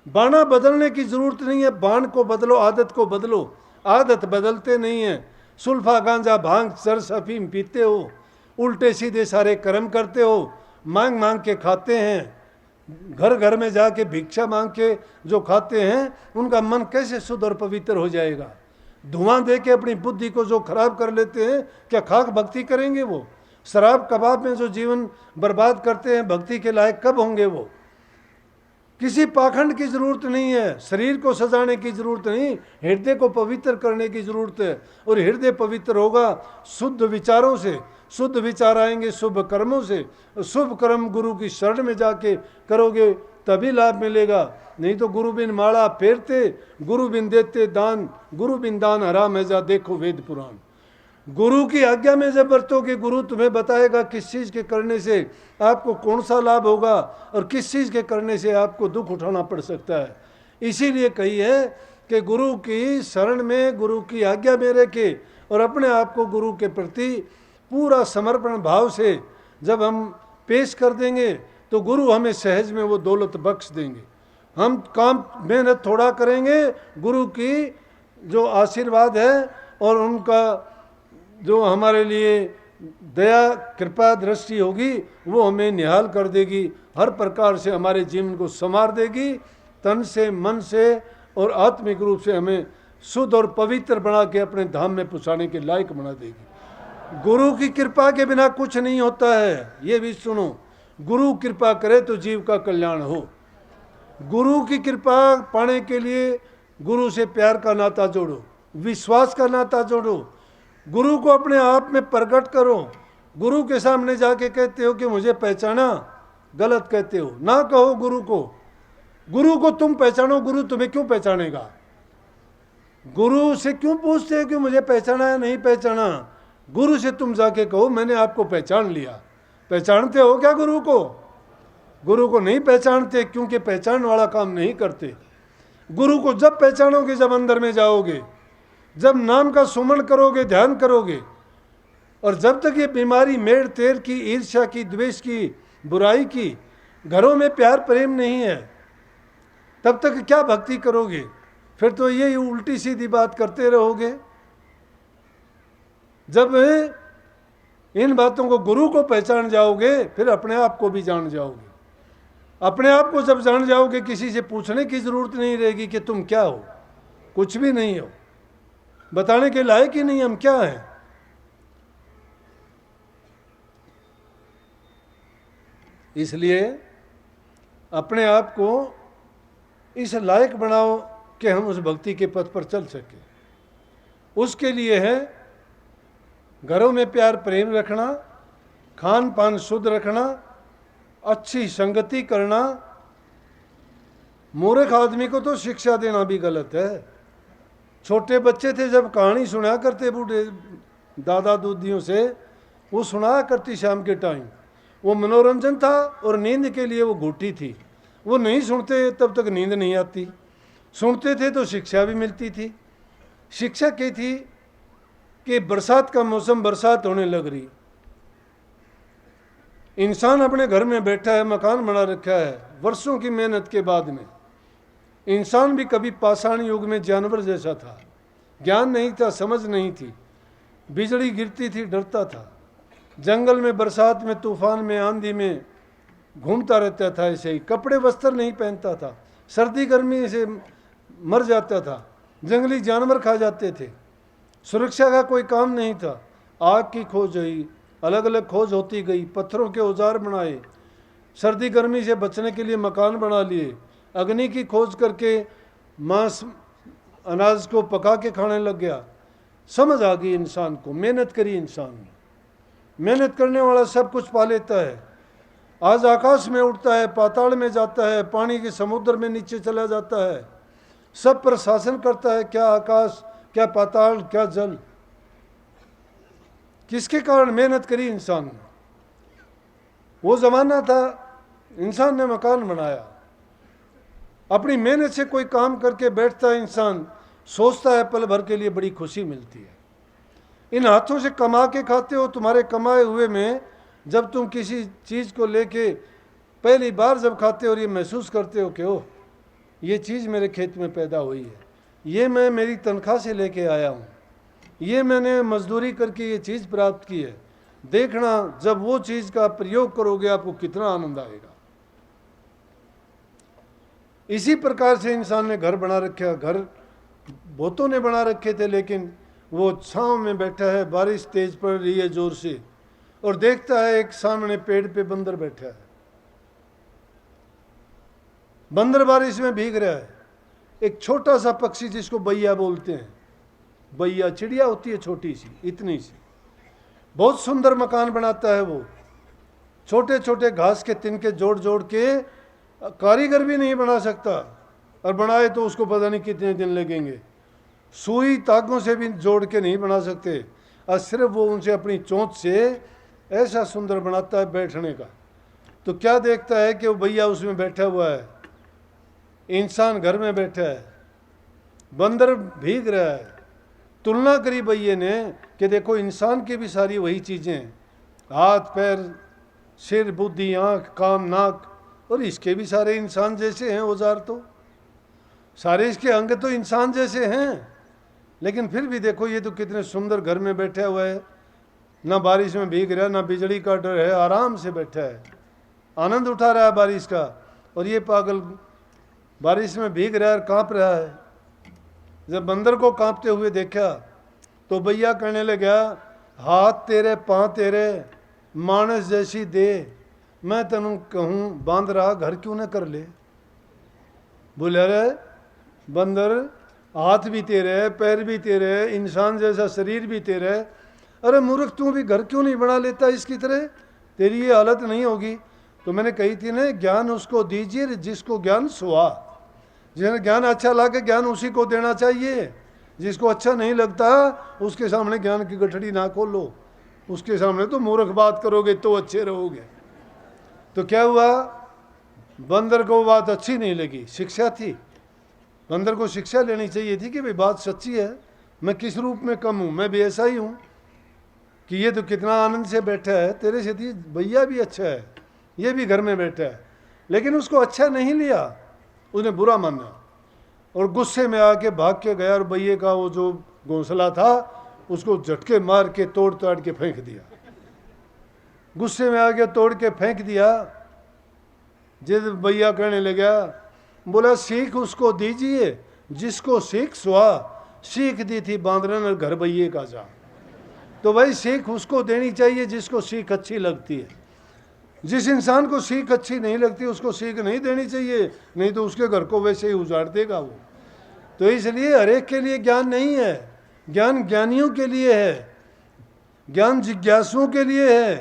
S2: बाणा बदलने की जरूरत नहीं है, बाण को बदलो, आदत को बदलो। आदत बदलते नहीं है, सुल्फा गांजा भांग चरस अफीम पीते हो, उल्टे सीधे सारे कर्म करते हो, मांग मांग के खाते हैं, घर घर में जाके भिक्षा मांग के जो खाते हैं उनका मन कैसे शुद्ध और पवित्र हो जाएगा। धुआं दे के अपनी बुद्धि को जो खराब कर लेते हैं, क्या खाक भक्ति करेंगे वो? शराब कबाब में जो जीवन बर्बाद करते हैं, भक्ति के लायक कब होंगे वो? किसी पाखंड की जरूरत नहीं है, शरीर को सजाने की जरूरत नहीं, हृदय को पवित्र करने की जरूरत है। और हृदय पवित्र होगा शुद्ध विचारों से, शुद्ध विचार आएंगे शुभ कर्मों से, शुभ कर्म गुरु की शरण में जाके करोगे तभी लाभ मिलेगा। नहीं तो गुरु बिन माला फेरते, गुरु बिन देते दान, गुरु बिन दान हराम है जा देखो वेद पुराण। गुरु की आज्ञा में जब बरतोगे, गुरु तुम्हें बताएगा किस चीज़ के करने से आपको कौन सा लाभ होगा और किस चीज़ के करने से आपको दुख उठाना पड़ सकता है। इसीलिए कही है कि गुरु की शरण में, गुरु की आज्ञा में रह के और अपने आप को गुरु के प्रति पूरा समर्पण भाव से जब हम पेश कर देंगे तो गुरु हमें सहज में वो दौलत बख्श देंगे। हम काम मेहनत थोड़ा करेंगे, गुरु की जो आशीर्वाद है और उनका जो हमारे लिए दया कृपा दृष्टि होगी वो हमें निहाल कर देगी, हर प्रकार से हमारे जीवन को संवार देगी, तन से, मन से और आत्मिक रूप से हमें शुद्ध और पवित्र बना के अपने धाम में पहुँचाने के लायक बना देगी। गुरु की कृपा के बिना कुछ नहीं होता है, ये भी सुनो। गुरु कृपा करे तो जीव का कल्याण हो। गुरु की कृपा पाने के लिए गुरु से प्यार का नाता जोड़ो, विश्वास का नाता जोड़ो, गुरु को अपने आप में प्रकट करो। गुरु के सामने जाके कहते हो कि मुझे पहचाना, गलत कहते हो। ना कहो गुरु को तुम पहचानो, गुरु तुम्हें क्यों पहचानेगा? गुरु से क्यों पूछते हो कि मुझे पहचाना या नहीं पहचाना? गुरु से तुम जाके कहो मैंने आपको पहचान लिया। पहचानते हो क्या गुरु को? गुरु को नहीं पहचानते, क्योंकि पहचान वाला काम नहीं करते। गुरु को जब पहचानोगे, जब अंदर में जाओगे, जब नाम का सुमन करोगे, ध्यान करोगे, और जब तक ये बीमारी मेड़ तेर की, ईर्ष्या की, द्वेष की, बुराई की, घरों में प्यार प्रेम नहीं है, तब तक क्या भक्ति करोगे? फिर तो ये उल्टी सीधी बात करते रहोगे। जब इन बातों को, गुरु को पहचान जाओगे, फिर अपने आप को भी जान जाओगे। अपने आप को जब जान जाओगे, किसी से पूछने की जरूरत नहीं रहेगी कि तुम क्या हो। कुछ भी नहीं हो, बताने के लायक ही नहीं हम क्या हैं। इसलिए अपने आप को इस लायक बनाओ कि हम उस भक्ति के पथ पर चल सके। उसके लिए है घरों में प्यार प्रेम रखना, खान पान शुद्ध रखना, अच्छी संगति करना। मूर्ख आदमी को तो शिक्षा देना भी गलत है। छोटे बच्चे थे जब कहानी सुना करते बूढ़े दादा दूदियों से, वो सुनाया करती शाम के टाइम। वो मनोरंजन था और नींद के लिए वो घूटी थी। वो नहीं सुनते तब तक नींद नहीं आती, सुनते थे तो शिक्षा भी मिलती थी। शिक्षा क्या थी कि बरसात का मौसम, बरसात होने लग रही, इंसान अपने घर में बैठा है, मकान बना रखा है, वर्षों की मेहनत के बाद में। इंसान भी कभी पाषाण युग में जानवर जैसा था, ज्ञान नहीं था, समझ नहीं थी, बिजली गिरती थी डरता था, जंगल में, बरसात में, तूफान में, आंधी में घूमता रहता था। ऐसे ही कपड़े वस्त्र नहीं पहनता था, सर्दी गर्मी से मर जाता था, जंगली जानवर खा जाते थे, सुरक्षा का कोई काम नहीं था। आग की खोज हुई, अलग अलग खोज होती गई, पत्थरों के औजार बनाए, सर्दी गर्मी से बचने के लिए मकान बना लिए, अग्नि की खोज करके मांस अनाज को पका के खाने लग गया। समझ आ गई इंसान को, मेहनत करी इंसान ने। मेहनत करने वाला सब कुछ पा लेता है। आज आकाश में उड़ता है, पाताल में जाता है, पानी के समुद्र में नीचे चला जाता है, सब पर शासन करता है। क्या आकाश, क्या पाताल, क्या जल, किसके कारण? मेहनत करी इंसान ने। वो जमाना था इंसान ने मकान बनाया, अपनी मेहनत से कोई काम करके बैठता है इंसान, सोचता है पल भर के लिए बड़ी खुशी मिलती है। इन हाथों से कमा के खाते हो, तुम्हारे कमाए हुए में जब तुम किसी चीज़ को लेके पहली बार जब खाते हो और ये महसूस करते हो कि ओह ये चीज़ मेरे खेत में पैदा हुई है, ये मैं मेरी तनख्वाह से लेके आया हूँ, ये मैंने मजदूरी करके ये चीज़ प्राप्त की है, देखना जब वो चीज़ का प्रयोग करोगे आपको कितना आनंद आएगा। इसी प्रकार से इंसान ने घर बना रखा। घर बहुतों ने बना रखे थे, लेकिन वो छांव में बैठा है, बारिश तेज पड़ रही है जोर से, और देखता है एक सामने पेड़ पे बंदर बैठा है। बंदर बारिश में भीग रहा है। एक छोटा सा पक्षी जिसको बैया बोलते हैं, बैया चिड़िया होती है छोटी सी, इतनी सी, बहुत सुंदर मकान बनाता है वो, छोटे छोटे घास के तिनके जोड़ जोड़ के, कारीगर भी नहीं बना सकता, और बनाए तो उसको पता नहीं कितने दिन लगेंगे, सुई तागों से भी जोड़ के नहीं बना सकते, और सिर्फ वो उनसे अपनी चोंच से ऐसा सुंदर बनाता है बैठने का। तो क्या देखता है कि वो भैया उसमें बैठा हुआ है, इंसान घर में बैठा है, बंदर भीग रहा है। तुलना करी भैया ने कि देखो इंसान की भी सारी वही चीज़ें हैं, हाथ पैर सिर बुद्धि आँख कान नाक, और इसके भी सारे इंसान जैसे हैं औजार, तो सारे इसके अंग तो इंसान जैसे हैं, लेकिन फिर भी देखो ये तो कितने सुंदर घर में बैठा हुआ है, ना बारिश में भीग रहा, ना बिजली का डर है, आराम से बैठा है, आनंद उठा रहा है बारिश का। और ये पागल बारिश में भीग रहा है और काँप रहा है। जब बंदर को कांपते हुए देखा तो भैया कहने लगा, हाथ तेरे पाँव तेरे, मानस जैसी दे, मैं तेन कहूँ बांध रहा घर क्यों न कर ले। बोले अरे बंदर, हाथ भी तेरे है, पैर भी तेरे है, इंसान जैसा शरीर भी तेरा है, अरे मूर्ख तू भी घर क्यों नहीं बना लेता इसकी तरह, तेरी ये हालत नहीं होगी। तो मैंने कही थी ना, ज्ञान उसको दीजिए जिसको ज्ञान सुहा। जिन्हें ज्ञान अच्छा लगे ज्ञान उसी को देना चाहिए। जिसको अच्छा नहीं लगता उसके सामने ज्ञान की गठड़ी ना खोलो, उसके सामने तो मूर्ख बात करोगे तो अच्छे रहोगे। तो क्या हुआ, बंदर को बात अच्छी नहीं लगी, शिक्षा थी, बंदर को शिक्षा लेनी चाहिए थी कि भाई बात सच्ची है, मैं किस रूप में कम हूँ, मैं भी ऐसा ही हूँ कि ये तो कितना आनंद से बैठा है, तेरे से भैया भी अच्छा है, ये भी घर में बैठा है। लेकिन उसको अच्छा नहीं लिया, उसने बुरा माना और गुस्से में आके भाग के गया और भैया का वो जो घोंसला था उसको झटके मार के तोड़ ताड़ के फेंक दिया। गुस्से में आके तोड़ के फेंक दिया। जिद भैया कहने लगा, बोला सीख उसको दीजिए जिसको सीख सुहा, सीख दी थी बांदरन और घर भैये का जा। तो भाई सीख उसको देनी चाहिए जिसको सीख अच्छी लगती है। जिस इंसान को सीख अच्छी नहीं लगती उसको सीख नहीं देनी चाहिए, नहीं तो उसके घर को वैसे ही उजाड़ देगा वो। तो इसलिए हर एक के लिए ज्ञान नहीं है, ज्ञान ज्ञानियों के लिए है, ज्ञान जिज्ञासुओं के लिए है,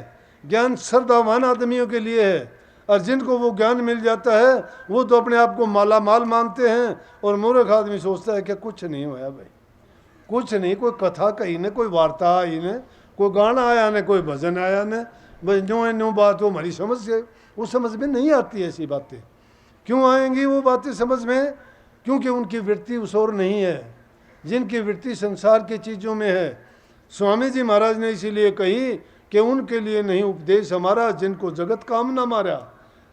S2: ज्ञान श्रद्धावान आदमियों के लिए है। और जिनको वो ज्ञान मिल जाता है वो तो अपने आप को माला माल मानते हैं, और मूर्ख आदमी सोचता है कि कुछ नहीं हुआ भाई, कुछ नहीं, कोई कथा कही ने, कोई वार्ता आई ने, कोई गाना आया ने, कोई भजन आया ने, बस न्यू बात वो हमारी समझ से, वो समझ में नहीं आती ऐसी बातें। क्यों आएंगी वो बातें समझ में? क्योंकि उनकी वृत्ति उस ओर नहीं है, जिनकी वृत्ति संसार की चीज़ों में है। स्वामी जी महाराज ने इसीलिए कही कि उनके लिए नहीं उपदेश हमारा जिनको जगत कामना मारा।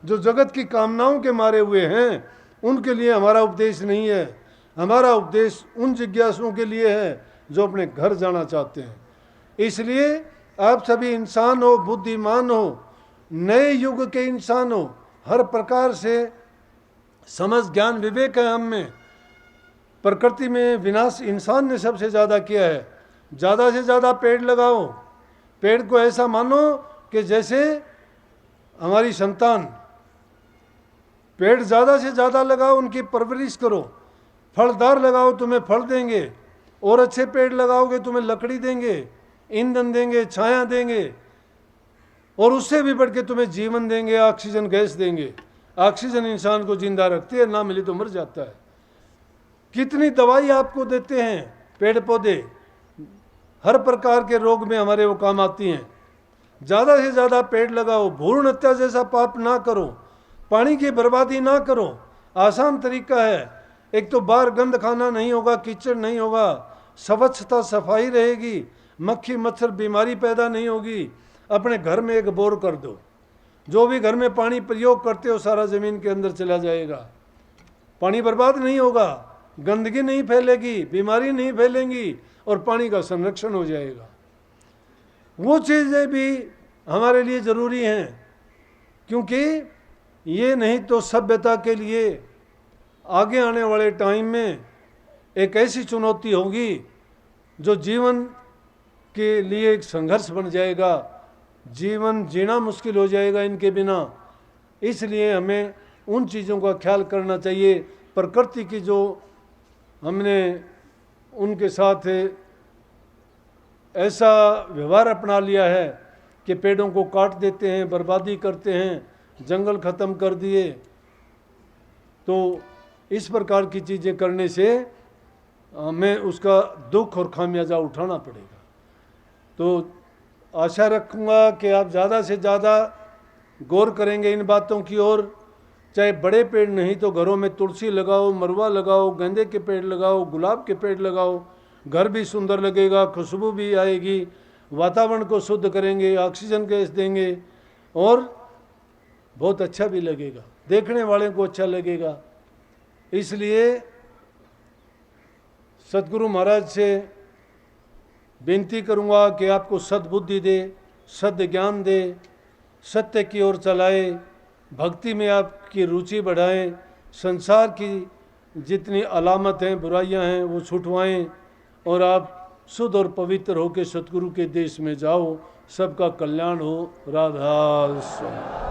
S2: जो जगत की कामनाओं के मारे हुए हैं उनके लिए हमारा उपदेश नहीं है, हमारा उपदेश उन जिज्ञासुओं के लिए है जो अपने घर जाना चाहते हैं। इसलिए आप सभी इंसान हो, बुद्धिमान हो, नए युग के इंसान हो, हर प्रकार से समझ ज्ञान विवेक है हम में। प्रकृति में विनाश इंसान ने सबसे ज़्यादा किया है। ज़्यादा से ज़्यादा पेड़ लगाओ, पेड़ को ऐसा मानो कि जैसे हमारी संतान। पेड़ ज़्यादा से ज़्यादा लगाओ, उनकी परवरिश करो, फलदार लगाओ तुम्हें फल देंगे, और अच्छे पेड़ लगाओगे तुम्हें लकड़ी देंगे, ईंधन देंगे, छाया देंगे, और उससे भी बढ़ के तुम्हें जीवन देंगे, ऑक्सीजन गैस देंगे। ऑक्सीजन इंसान को जिंदा रखती है, ना मिली तो मर जाता है। कितनी दवाई आपको देते हैं पेड़ पौधे, हर प्रकार के रोग में हमारे वो काम आती हैं। ज़्यादा से ज़्यादा पेड़ लगाओ, भ्रूण हत्या जैसा पाप ना करो, पानी की बर्बादी ना करो। आसान तरीका है, एक तो बाहर गंद खाना नहीं होगा, कीचड़ नहीं होगा, स्वच्छता सफाई रहेगी, मक्खी मच्छर बीमारी पैदा नहीं होगी। अपने घर में एक बोर कर दो, जो भी घर में पानी प्रयोग करते हो सारा ज़मीन के अंदर चला जाएगा, पानी बर्बाद नहीं होगा, गंदगी नहीं फैलेगी, बीमारी नहीं फैलेंगी, और पानी का संरक्षण हो जाएगा। वो चीज़ें भी हमारे लिए ज़रूरी हैं, क्योंकि ये नहीं तो सभ्यता के लिए आगे आने वाले टाइम में एक ऐसी चुनौती होगी जो जीवन के लिए एक संघर्ष बन जाएगा, जीवन जीना मुश्किल हो जाएगा इनके बिना। इसलिए हमें उन चीज़ों का ख्याल करना चाहिए। प्रकृति की जो हमने उनके साथ ऐसा व्यवहार अपना लिया है कि पेड़ों को काट देते हैं, बर्बादी करते हैं, जंगल ख़त्म कर दिए, तो इस प्रकार की चीज़ें करने से हमें उसका दुख और खामियाजा उठाना पड़ेगा। तो आशा रखूँगा कि आप ज़्यादा से ज़्यादा गौर करेंगे इन बातों की ओर। चाहे बड़े पेड़ नहीं तो घरों में तुलसी लगाओ, मरवा लगाओ, गेंदे के पेड़ लगाओ, गुलाब के पेड़ लगाओ, घर भी सुंदर लगेगा, खुशबू भी आएगी, वातावरण को शुद्ध करेंगे, ऑक्सीजन गैस देंगे, और बहुत अच्छा भी लगेगा, देखने वाले को अच्छा लगेगा। इसलिए सतगुरु महाराज से विनती करूँगा कि आपको सद्बुद्धि दे, सद् ज्ञान दे, सत्य की ओर चलाए, भक्ति में आपकी रुचि बढ़ाएं, संसार की जितनी अलामत हैं, बुराइयां हैं, वो छुटवाएं, और आप शुद्ध और पवित्र होकर सतगुरु के देश में जाओ। सबका कल्याण हो। राधा स्वामी।